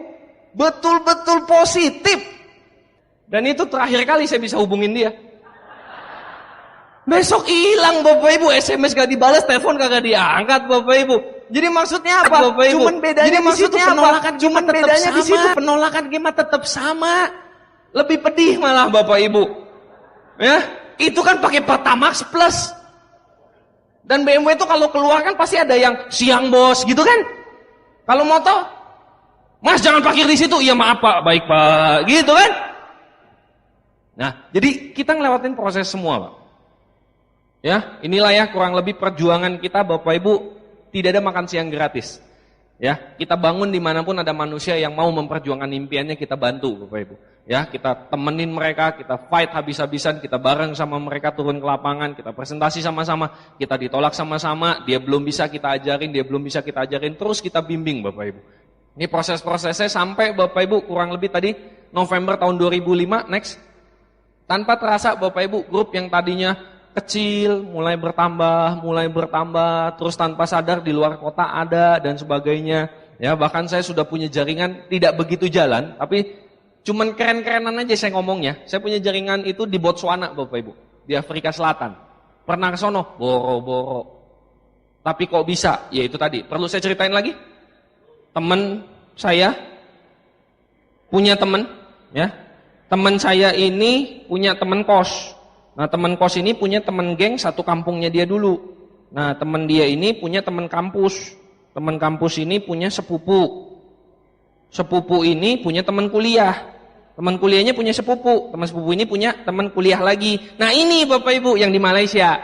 Betul-betul positif. Dan itu terakhir kali saya bisa hubungin dia. Besok hilang Bapak Ibu, SMS gak dibalas, telepon kagak diangkat Bapak Ibu. Jadi maksudnya apa Bapak Ibu? Cuman bedanya di situ penolakan cuman bedanya di situ penolakan kita tetap sama. Lebih pedih malah Bapak Ibu. Ya, itu kan pakai Pertamax Plus. Dan BMW itu kalau keluar kan pasti ada yang siang bos gitu kan. Kalau motor, Mas jangan parkir di situ. Iya maaf Pak, baik Pak. Gitu kan. Nah, jadi kita ngelewatin proses semua Pak. Ya, inilah ya kurang lebih perjuangan kita Bapak Ibu, tidak ada makan siang gratis. Ya, kita bangun dimanapun ada manusia yang mau memperjuangkan impiannya, kita bantu Bapak Ibu. Ya, kita temenin mereka, kita fight habis-habisan, kita bareng sama mereka turun ke lapangan, kita presentasi sama-sama, kita ditolak sama-sama, dia belum bisa kita ajarin, dia belum bisa kita ajarin, terus kita bimbing Bapak Ibu. Ini proses-prosesnya sampai Bapak Ibu kurang lebih tadi November tahun 2005, next. Tanpa terasa Bapak Ibu, grup yang tadinya kecil, mulai bertambah, terus tanpa sadar di luar kota ada dan sebagainya. Ya, bahkan saya sudah punya jaringan tidak begitu jalan, tapi cuman keren-kerenan aja saya ngomongnya. Saya punya jaringan itu di Botswana Bapak Ibu, di Afrika Selatan. Pernah ke sono? Boro-boro. Tapi kok bisa? Ya itu tadi. Perlu saya ceritain lagi? Teman saya punya teman, ya. Teman saya ini punya teman kos. Nah teman kos ini punya teman geng satu kampungnya dia dulu. Nah teman dia ini punya teman kampus. Teman kampus ini punya sepupu. Sepupu ini punya teman kuliah. Teman kuliahnya punya sepupu. Teman sepupu ini punya teman kuliah lagi. Nah ini Bapak Ibu yang di Malaysia.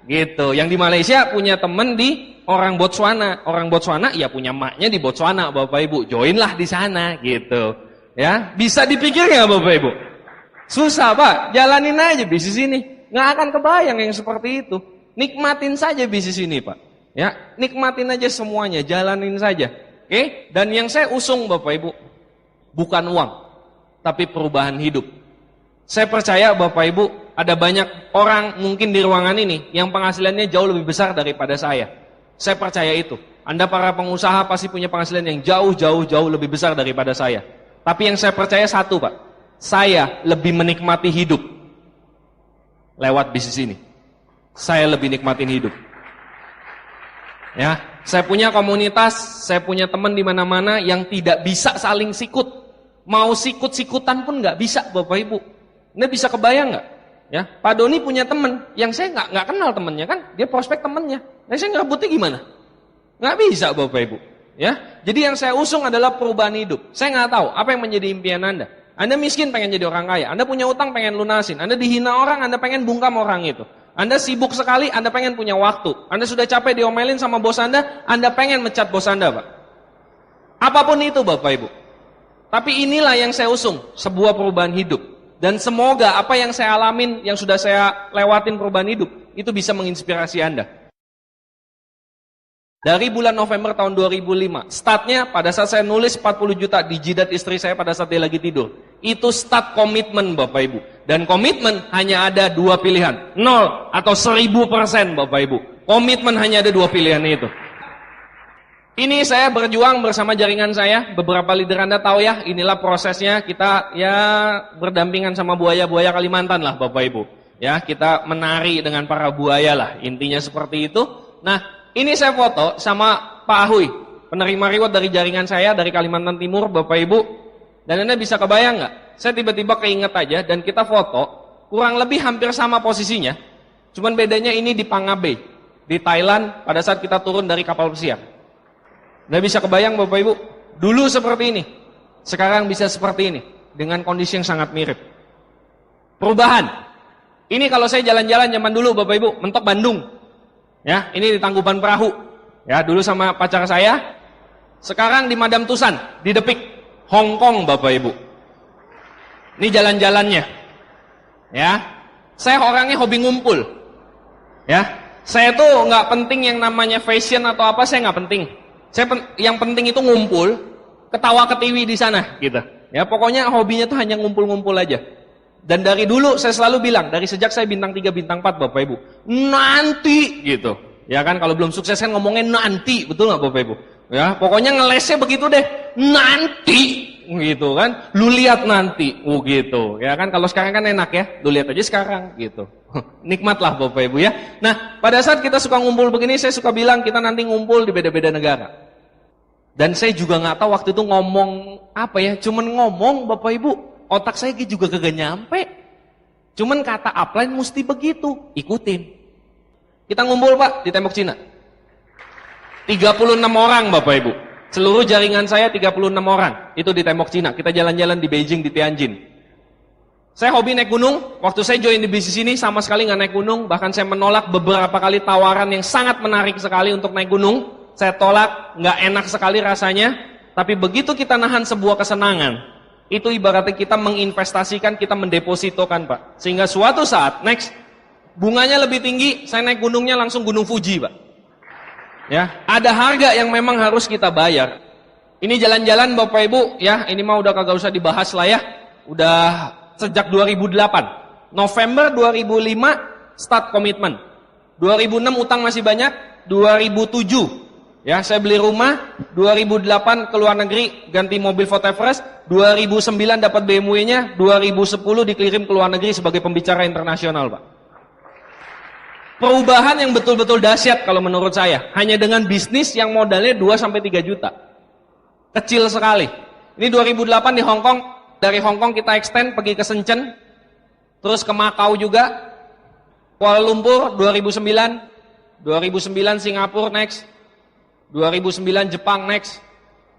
Gitu. Yang di Malaysia punya teman di orang Botswana. Orang Botswana ya punya maknya di Botswana Bapak Ibu. Joinlah di sana gitu. Ya, bisa dipikir nggak Bapak Ibu? Susah Pak, jalanin aja bisnis ini. Nggak akan kebayang yang seperti itu. Nikmatin saja bisnis ini Pak. Ya, nikmatin aja semuanya, jalanin saja. Oke? Dan yang saya usung Bapak Ibu, bukan uang, tapi perubahan hidup. Saya percaya Bapak Ibu, ada banyak orang mungkin di ruangan ini yang penghasilannya jauh lebih besar daripada saya. Saya percaya itu. Anda para pengusaha pasti punya penghasilan yang jauh lebih besar daripada saya. Tapi yang saya percaya satu Pak, saya lebih menikmati hidup lewat bisnis ini. Saya lebih nikmatin hidup. Ya, saya punya komunitas, saya punya teman di mana-mana yang tidak bisa saling sikut. Mau sikut-sikutan pun nggak bisa Bapak Ibu. Ini bisa kebayang nggak? Ya, Pak Doni punya teman yang saya nggak kenal temannya kan, dia prospek temannya. Nah, saya ngerebutnya gimana? Nggak bisa Bapak Ibu. Ya, jadi yang saya usung adalah perubahan hidup. Saya nggak tahu apa yang menjadi impian Anda. Anda miskin pengen jadi orang kaya, Anda punya utang pengen lunasin, Anda dihina orang, Anda pengen bungkam orang itu. Anda sibuk sekali, Anda pengen punya waktu. Anda sudah capek diomelin sama bos Anda pengen mecat bos Anda Pak. Apapun itu Bapak Ibu. Tapi inilah yang saya usung, sebuah perubahan hidup. Dan semoga apa yang saya alamin, yang sudah saya lewatin perubahan hidup, itu bisa menginspirasi Anda. Dari bulan November tahun 2005, startnya pada saat saya nulis 40 juta di jidat istri saya pada saat dia lagi tidur. Itu start komitmen Bapak Ibu. Dan komitmen hanya ada dua pilihan. 0 atau 1000% Bapak Ibu. Komitmen hanya ada dua pilihan itu. Ini saya berjuang bersama jaringan saya. Beberapa leader Anda tahu ya, inilah prosesnya. Kita ya berdampingan sama buaya-buaya Kalimantan lah Bapak Ibu. Ya, kita menari dengan para buaya lah. Intinya seperti itu. Nah, ini saya foto sama Pak Ahuy, penerima reward dari jaringan saya dari Kalimantan Timur, Bapak Ibu. Dan Anda bisa kebayang nggak? Saya tiba-tiba keinget aja dan kita foto, kurang lebih hampir sama posisinya. Cuman bedanya ini di Pangabe, di Thailand pada saat kita turun dari kapal pesiar. Anda bisa kebayang Bapak Ibu, dulu seperti ini, sekarang bisa seperti ini, dengan kondisi yang sangat mirip. Perubahan. Ini kalau saya jalan-jalan zaman dulu Bapak Ibu, mentok Bandung. Ya, ini di Tangkuban Perahu. Ya, dulu sama pacar saya. Sekarang di Madam Tussauds, di Depik, Hong Kong Bapak Ibu. Ini jalan-jalannya. Ya. Saya orangnya hobi ngumpul. Ya. Saya tuh nggak penting yang namanya fashion atau apa, saya nggak penting. Yang penting itu ngumpul, ketawa ketiwi di sana gitu. Ya, pokoknya hobinya tuh hanya ngumpul-ngumpul aja. Dan dari dulu saya selalu bilang, dari sejak saya bintang 3, bintang 4 Bapak Ibu, nanti gitu. Ya kan, kalau belum sukses kan ngomongnya nanti, betul nggak Bapak Ibu? Ya, pokoknya ngelesnya begitu deh, nanti gitu kan. Lu lihat nanti, gitu. Ya kan, kalau sekarang kan enak ya, lu lihat aja sekarang gitu. Nikmatlah Bapak Ibu ya. Nah, pada saat kita suka ngumpul begini, saya suka bilang kita nanti ngumpul di beda-beda negara. Dan saya juga nggak tahu waktu itu ngomong apa ya, cuman ngomong Bapak Ibu, otak saya juga kagak nyampe. Cuman kata upline mesti begitu, ikutin. Kita ngumpul Pak di Tembok Cina. 36 orang Bapak Ibu. Seluruh jaringan saya 36 orang. Itu di Tembok Cina. Kita jalan-jalan di Beijing, di Tianjin. Saya hobi naik gunung. Waktu saya join di bisnis ini sama sekali nggak naik gunung. Bahkan saya menolak beberapa kali tawaran yang sangat menarik sekali untuk naik gunung. Saya tolak, nggak enak sekali rasanya. Tapi begitu kita nahan sebuah kesenangan, itu ibaratnya kita menginvestasikan, kita mendepositokan Pak. Sehingga suatu saat, next, bunganya lebih tinggi, saya naik gunungnya langsung Gunung Fuji Pak. Ya, ada harga yang memang harus kita bayar. Ini jalan-jalan Bapak Ibu, ya, ini mah udah kagak usah dibahas lah ya. Udah sejak 2008. November 2005 start komitmen. 2006 utang masih banyak, 2007 ya saya beli rumah, 2008 ke luar negeri ganti mobil Ford Everest, 2009 dapat BMW-nya, 2010 dikirim ke luar negeri sebagai pembicara internasional, Pak. Perubahan yang betul-betul dahsyat kalau menurut saya, hanya dengan bisnis yang modalnya 2-3 juta. Kecil sekali. Ini 2008 di Hong Kong, dari Hong Kong kita extend pergi ke Shenzhen, terus ke Macau juga, Kuala Lumpur 2009, 2009 Singapura next, 2009 Jepang next,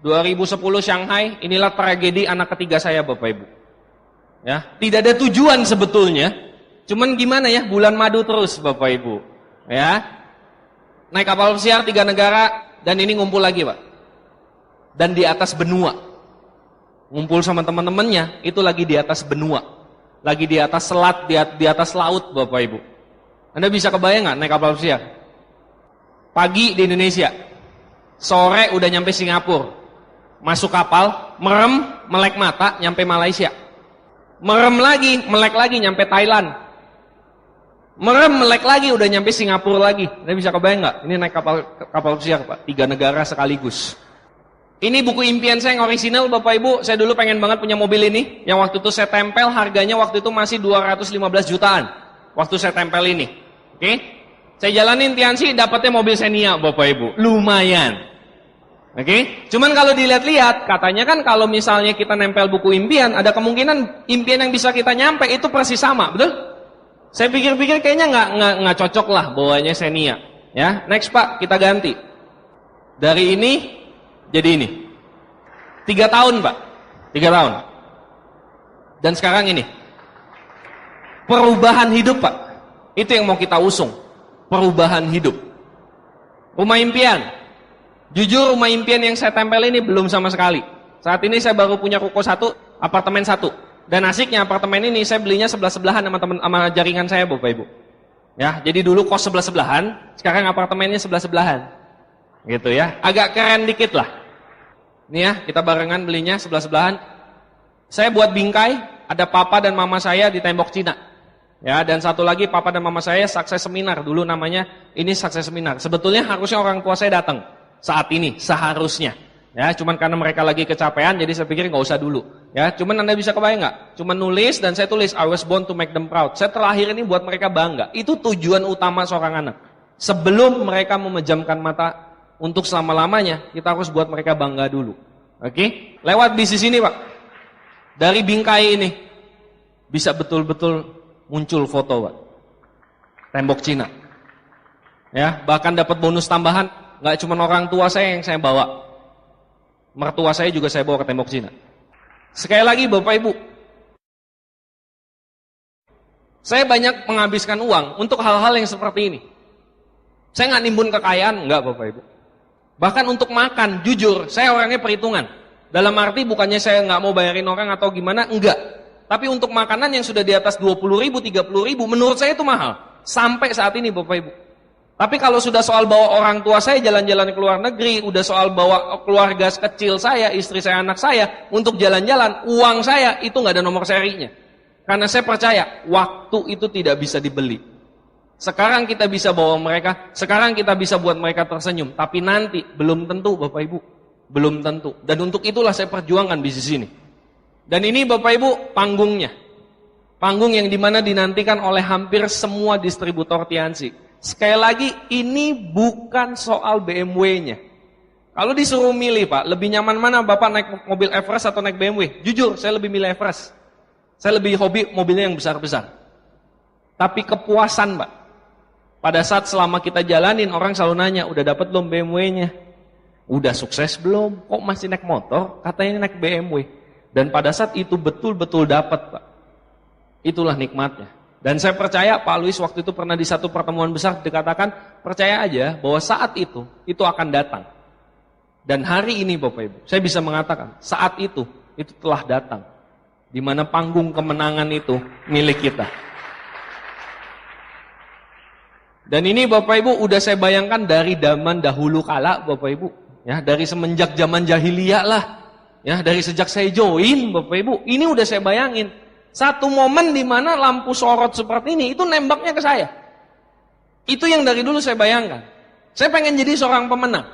2010 Shanghai. Inilah tragedi anak ketiga saya Bapak Ibu. Ya, tidak ada tujuan sebetulnya. Cuman gimana ya, bulan madu terus Bapak Ibu. Ya. Naik kapal pesiar 3 negara dan ini ngumpul lagi, Pak. Dan di atas benua. Ngumpul sama teman-temannya itu lagi di atas benua. Lagi di atas selat, di atas laut Bapak Ibu. Anda bisa kebayang nggak naik kapal pesiar? Pagi di Indonesia. Sore udah nyampe Singapura. Masuk kapal, merem, melek mata, nyampe Malaysia. Merem lagi, melek lagi, nyampe Thailand. Merem, melek lagi, udah nyampe Singapura lagi. Anda bisa kebayang nggak? Ini naik kapal pesiar, Pak. 3 negara sekaligus. Ini buku impian saya yang orisinal, Bapak Ibu. Saya dulu pengen banget punya mobil ini. Yang waktu itu saya tempel, harganya waktu itu masih 215 jutaan. Waktu saya tempel ini. Oke? Saya jalanin Tianxi, dapatnya mobil Xenia, Bapak Ibu. Lumayan. Oke? Cuman kalau dilihat-lihat, katanya kan kalau misalnya kita nempel buku impian, ada kemungkinan impian yang bisa kita nyampe itu persis sama, betul? Saya pikir-pikir kayaknya nggak cocok lah bawanya Xenia. Ya, next Pak, kita ganti. Dari ini jadi ini. 3 tahun Pak, 3 tahun. Dan sekarang ini. Perubahan hidup Pak. Itu yang mau kita usung. Perubahan hidup. Rumah impian. Jujur rumah impian yang saya tempel ini belum sama sekali. Saat ini saya baru punya ruko 1, apartemen 1. Dan asiknya apartemen ini saya belinya sebelah-sebelahan sama jaringan saya Bapak Ibu. Ya, jadi dulu kos sebelah-sebelahan, sekarang apartemennya sebelah-sebelahan. Gitu ya. Agak keren dikit lah. Ini ya, kita barengan belinya sebelah-sebelahan. Saya buat bingkai, ada papa dan mama saya di Tembok Cina. Ya, dan satu lagi papa dan mama saya sukses seminar, dulu namanya ini sukses seminar. Sebetulnya harusnya orang tua saya datang saat ini, seharusnya. Ya, cuman karena mereka lagi kecapean, jadi saya pikir nggak usah dulu. Ya, cuman Anda bisa kebayang nggak? Cuman nulis dan saya tulis I was born to make them proud. Saya terlahir ini buat mereka bangga. Itu tujuan utama seorang anak. Sebelum mereka memejamkan mata untuk selama-lamanya, kita harus buat mereka bangga dulu. Oke? Lewat bisnis ini, Pak. Dari bingkai ini bisa betul-betul muncul foto, Pak. Tembok Cina. Ya, bahkan dapat bonus tambahan, nggak cuma orang tua saya yang saya bawa. Mertua saya juga saya bawa ke Tembok Cina. Sekali lagi Bapak Ibu, Saya banyak menghabiskan uang untuk hal-hal yang seperti ini. Saya nggak nimbun kekayaan, enggak Bapak Ibu. Bahkan untuk makan, jujur, saya orangnya perhitungan. Dalam arti bukannya saya nggak mau bayarin orang atau gimana, enggak. Tapi untuk makanan yang sudah di atas 20.000, 30.000, menurut saya itu mahal. Sampai saat ini Bapak Ibu. Tapi kalau sudah soal bawa orang tua saya jalan-jalan ke luar negeri, udah soal bawa keluarga kecil saya, istri saya, anak saya, untuk jalan-jalan, uang saya itu nggak ada nomor serinya. Karena saya percaya, waktu itu tidak bisa dibeli. Sekarang kita bisa bawa mereka, sekarang kita bisa buat mereka tersenyum. Tapi nanti, belum tentu Bapak Ibu. Belum tentu. Dan untuk itulah saya perjuangkan bisnis ini. Dan ini Bapak Ibu, panggungnya. Panggung yang dimana dinantikan oleh hampir semua distributor Tianxi. Sekali lagi, ini bukan soal BMW-nya. Kalau disuruh milih Pak, lebih nyaman mana Bapak naik mobil Everest atau naik BMW? Jujur, saya lebih milih Everest. Saya lebih hobi mobilnya yang besar-besar. Tapi kepuasan Pak, pada saat selama kita jalanin, orang selalu nanya, udah dapat belum BMW-nya? Udah sukses belum? Kok masih naik motor? Katanya naik BMW. Dan pada saat itu betul-betul dapat Pak. Itulah nikmatnya. Dan saya percaya Pak Luis waktu itu pernah di satu pertemuan besar dikatakan, percaya aja bahwa saat itu akan datang. Dan hari ini Bapak Ibu, saya bisa mengatakan, saat itu telah datang. Di mana panggung kemenangan itu milik kita. Dan ini Bapak Ibu udah saya bayangkan dari zaman dahulu kala Bapak Ibu, ya, dari semenjak zaman jahiliyah lah, ya, dari sejak saya join Bapak Ibu, ini udah saya bayangin. Satu momen di mana lampu sorot seperti ini itu nembaknya ke saya. Itu yang dari dulu saya bayangkan. Saya pengen jadi seorang pemenang.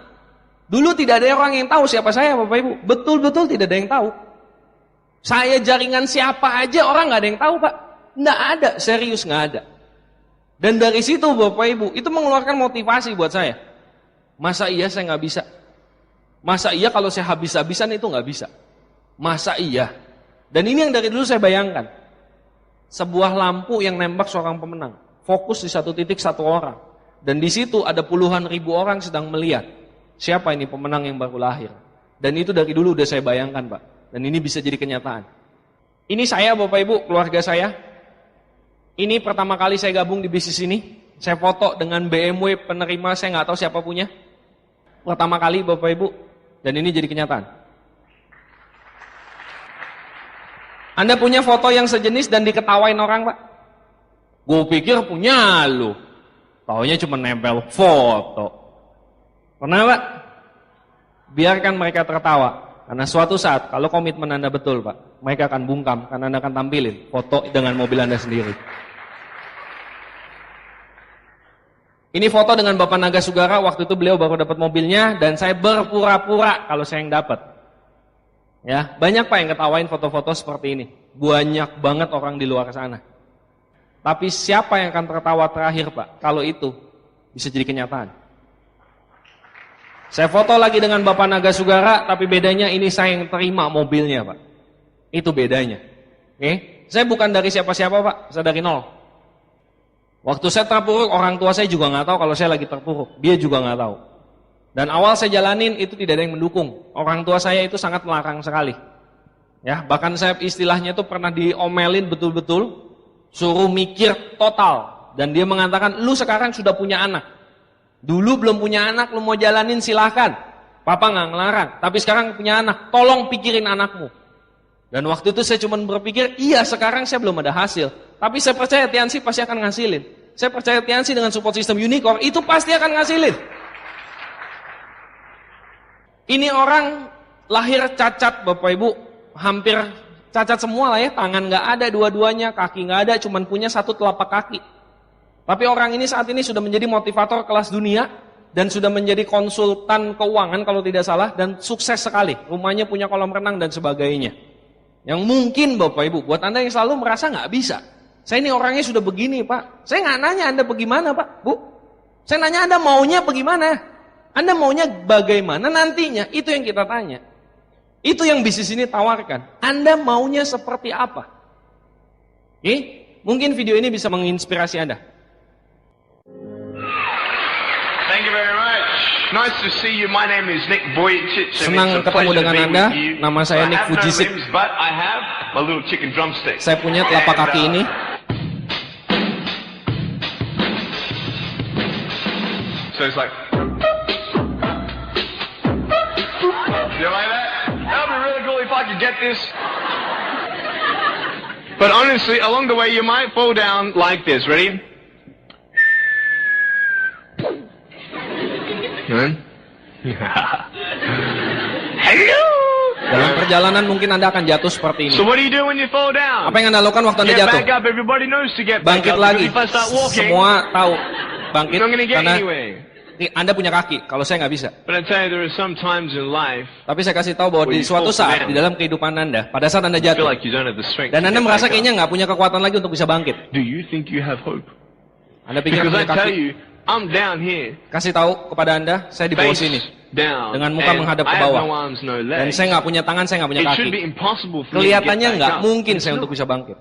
Dulu tidak ada orang yang tahu siapa saya Bapak Ibu, betul-betul tidak ada yang tahu. Saya jaringan siapa aja orang nggak ada yang tahu Pak. Nggak ada, serius nggak ada. Dan dari situ Bapak Ibu, itu mengeluarkan motivasi buat saya. Masa iya saya nggak bisa? Masa iya kalau saya habis-habisan itu nggak bisa? Masa iya? Dan ini yang dari dulu saya bayangkan. Sebuah lampu yang nembak seorang pemenang. Fokus di satu titik satu orang. Dan di situ ada puluhan ribu orang sedang melihat. Siapa ini pemenang yang baru lahir? Dan itu dari dulu udah saya bayangkan Pak. Dan ini bisa jadi kenyataan. Ini saya Bapak Ibu, keluarga saya. Ini pertama kali saya gabung di bisnis ini. Saya foto dengan BMW penerima, saya nggak tahu siapa punya. Pertama kali Bapak Ibu. Dan ini jadi kenyataan. Anda punya foto yang sejenis dan diketawain orang Pak? Gue pikir punya lu. Taunya cuma nempel foto. Pernah Pak? Biarkan mereka tertawa. Karena suatu saat, kalau komitmen Anda betul Pak, mereka akan bungkam, karena Anda akan tampilin foto dengan mobil Anda sendiri. Ini foto dengan Bapak Naga Sugara, waktu itu beliau baru dapat mobilnya, dan saya berpura-pura kalau saya yang dapat. Ya, banyak Pak yang ketawain foto-foto seperti ini. Banyak banget orang di luar sana. Tapi siapa yang akan tertawa terakhir Pak? Kalau itu bisa jadi kenyataan. Saya foto lagi dengan Bapak Naga Sugara, tapi bedanya ini saya yang terima mobilnya Pak. Itu bedanya. Oke? Saya bukan dari siapa-siapa Pak, saya dari nol. Waktu saya terpuruk, orang tua saya juga nggak tahu kalau saya lagi terpuruk. Dia juga nggak tahu. Dan awal saya jalanin itu tidak ada yang mendukung. Orang tua saya itu sangat melarang sekali. Ya, bahkan saya istilahnya itu pernah diomelin betul-betul, suruh mikir total. Dan dia mengatakan, lu sekarang sudah punya anak. Dulu belum punya anak, lu mau jalanin silahkan. Papa nggak ngelarang, tapi sekarang punya anak, tolong pikirin anakmu. Dan waktu itu saya cuma berpikir, iya sekarang saya belum ada hasil. Tapi saya percaya Tianxi pasti akan ngasilin. Saya percaya Tianxi dengan support system Unicorn, itu pasti akan ngasilin. Ini orang lahir cacat Bapak Ibu, hampir cacat semua lah ya, tangan nggak ada dua-duanya, kaki nggak ada, cuma punya satu telapak kaki. Tapi orang ini saat ini sudah menjadi motivator kelas dunia dan sudah menjadi konsultan keuangan kalau tidak salah dan sukses sekali. Rumahnya punya kolam renang dan sebagainya. Yang mungkin Bapak Ibu, buat Anda yang selalu merasa nggak bisa. Saya ini orangnya sudah begini Pak. Saya nggak nanya Anda bagaimana Pak, Bu. Saya nanya Anda maunya bagaimana. Anda maunya bagaimana nantinya, itu yang kita tanya. Itu yang bisnis ini tawarkan. Anda maunya seperti apa? Oke? Mungkin video ini bisa menginspirasi Anda. Thank you very much. Nice to see you. My name is Nick Vujicic. Senang ketemu dengan Anda. Nama saya Nick Vujicic. But I have my little chicken drumstick. Saya punya telapak kaki ini. So it's like. You like that? That would be really cool if I could get this. But honestly, along the way, you might fall down like this. Ready? Hello. Dalam perjalanan mungkin Anda akan jatuh seperti ini. So what do you do when you fall down? Apa yang Anda lakukan waktu Anda Get jatuh? back up. Everybody knows to get back Bangkit up. lagi. Because if I start walking, Semua tahu bangkit I'm not gonna get karena anywhere. Anda punya kaki. Kalau saya nggak bisa. But I tell you, there are some times in life Tapi saya kasih tahu bahwa di suatu saat di dalam kehidupan Anda, pada saat Anda you feel jatuh, like you don't have the strength. dan to Anda get merasa back up. kayaknya nggak punya kekuatan lagi untuk bisa bangkit. Do you think you have hope? Anda pikir Because I punya tell kaki. you, I'm down here, Kasih tahu kepada Anda, saya di bawah face sini. down, Dengan muka and menghadap ke I have bawah. no arms, no Dan legs. saya nggak punya tangan, saya nggak punya It should be kaki. impossible for me to get Kelihatannya back nggak up. mungkin It's saya not. untuk bisa bangkit.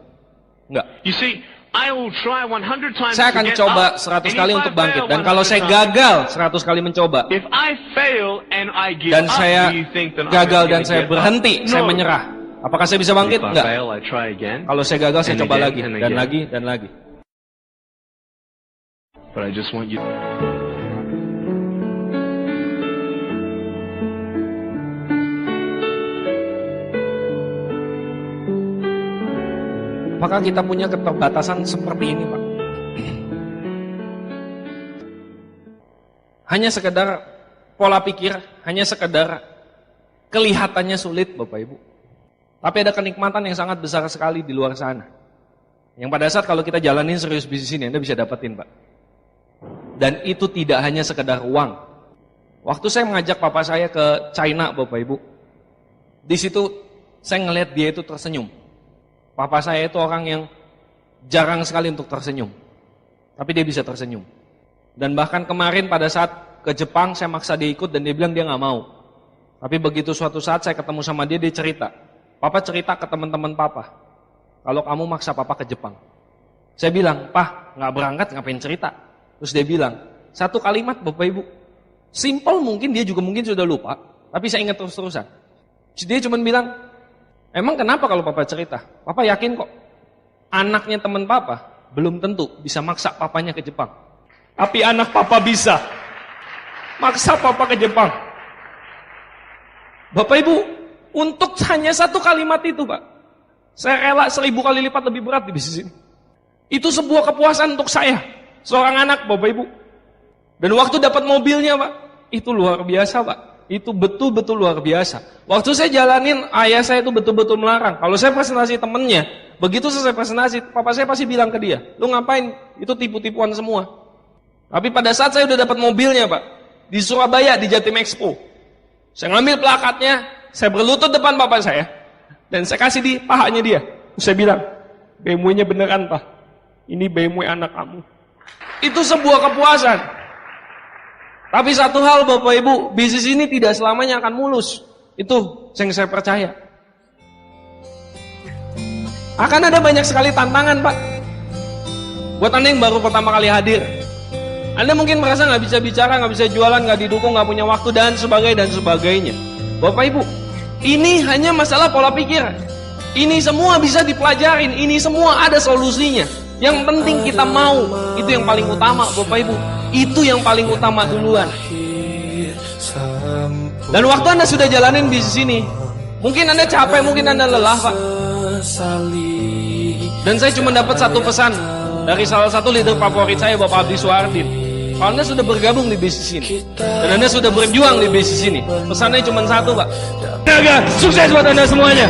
Nggak. You see, I will try 100 times Saya to akan get coba up, 100 and kali if I untuk bangkit. fail Dan kalau 100 saya times, gagal 100 kali mencoba, if I fail and I give dan up, saya do you think that gagal I'm dan gonna saya get berhenti, up? saya No. menyerah. Apakah saya bisa bangkit? If I Enggak. fail, I try again. Kalau saya gagal, saya And coba again, lagi. and Dan again. lagi, dan lagi. But I just want you. Apakah kita punya keterbatasan seperti ini, Pak? Hanya sekedar pola pikir, hanya sekedar kelihatannya sulit, Bapak Ibu. Tapi ada kenikmatan yang sangat besar sekali di luar sana. Yang pada saat kalau kita jalanin serius bisnis ini, Anda bisa dapetin, Pak. Dan itu tidak hanya sekedar uang. Waktu saya mengajak papa saya ke China, Bapak Ibu, di situ saya ngelihat dia itu tersenyum. Papa saya itu orang yang jarang sekali untuk tersenyum. Tapi dia bisa tersenyum. Dan bahkan kemarin pada saat ke Jepang, saya maksa dia ikut dan dia bilang dia nggak mau. Tapi begitu suatu saat saya ketemu sama dia, dia cerita. Papa cerita ke teman-teman papa, kalau kamu maksa papa ke Jepang. Saya bilang, Pah, nggak berangkat ngapain cerita? Terus dia bilang, satu kalimat Bapak Ibu. Simple mungkin, dia juga mungkin sudah lupa. Tapi saya ingat terus-terusan. Dia cuma bilang, emang kenapa kalau papa cerita? Papa yakin kok, anaknya teman papa belum tentu bisa maksa papanya ke Jepang. Tapi anak papa bisa maksa papa ke Jepang. Bapak Ibu, untuk hanya satu kalimat itu, Pak, saya rela 1000 kali lipat lebih berat di bisnis ini. Itu sebuah kepuasan untuk saya, seorang anak, Bapak Ibu. Dan waktu dapat mobilnya, Pak, itu luar biasa, Pak. Itu betul-betul luar biasa. Waktu saya jalanin, ayah saya itu betul-betul melarang. Kalau saya presentasi temennya, begitu selesai presentasi, papa saya pasti bilang ke dia, lu ngapain? Itu tipu-tipuan semua. Tapi pada saat saya udah dapat mobilnya, Pak, di Surabaya, di Jatim Expo, saya ngambil plakatnya, saya berlutut depan papa saya, dan saya kasih di pahanya dia. Saya bilang, BMW-nya beneran, Pak. Ini BMW anak kamu. Itu sebuah kepuasan. Tapi satu hal Bapak Ibu, bisnis ini tidak selamanya akan mulus. Itu yang saya percaya. Akan ada banyak sekali tantangan, Pak. Buat Anda yang baru pertama kali hadir, Anda mungkin merasa nggak bisa bicara, nggak bisa jualan, nggak didukung, nggak punya waktu, dan sebagainya. Bapak Ibu, ini hanya masalah pola pikir. Ini semua bisa dipelajarin, ini semua ada solusinya. Yang penting kita mau, itu yang paling utama, Bapak Ibu. Itu yang paling utama duluan. Dan waktu Anda sudah jalanin bisnis ini, mungkin Anda capek, mungkin Anda lelah, Pak. Dan saya cuma dapat satu pesan dari salah satu leader favorit saya, Bapak Abdi Suardin. Kalau Anda sudah bergabung di bisnis ini, dan Anda sudah berjuang di bisnis ini, pesannya cuma satu, Pak. Jaga, sukses buat Anda semuanya.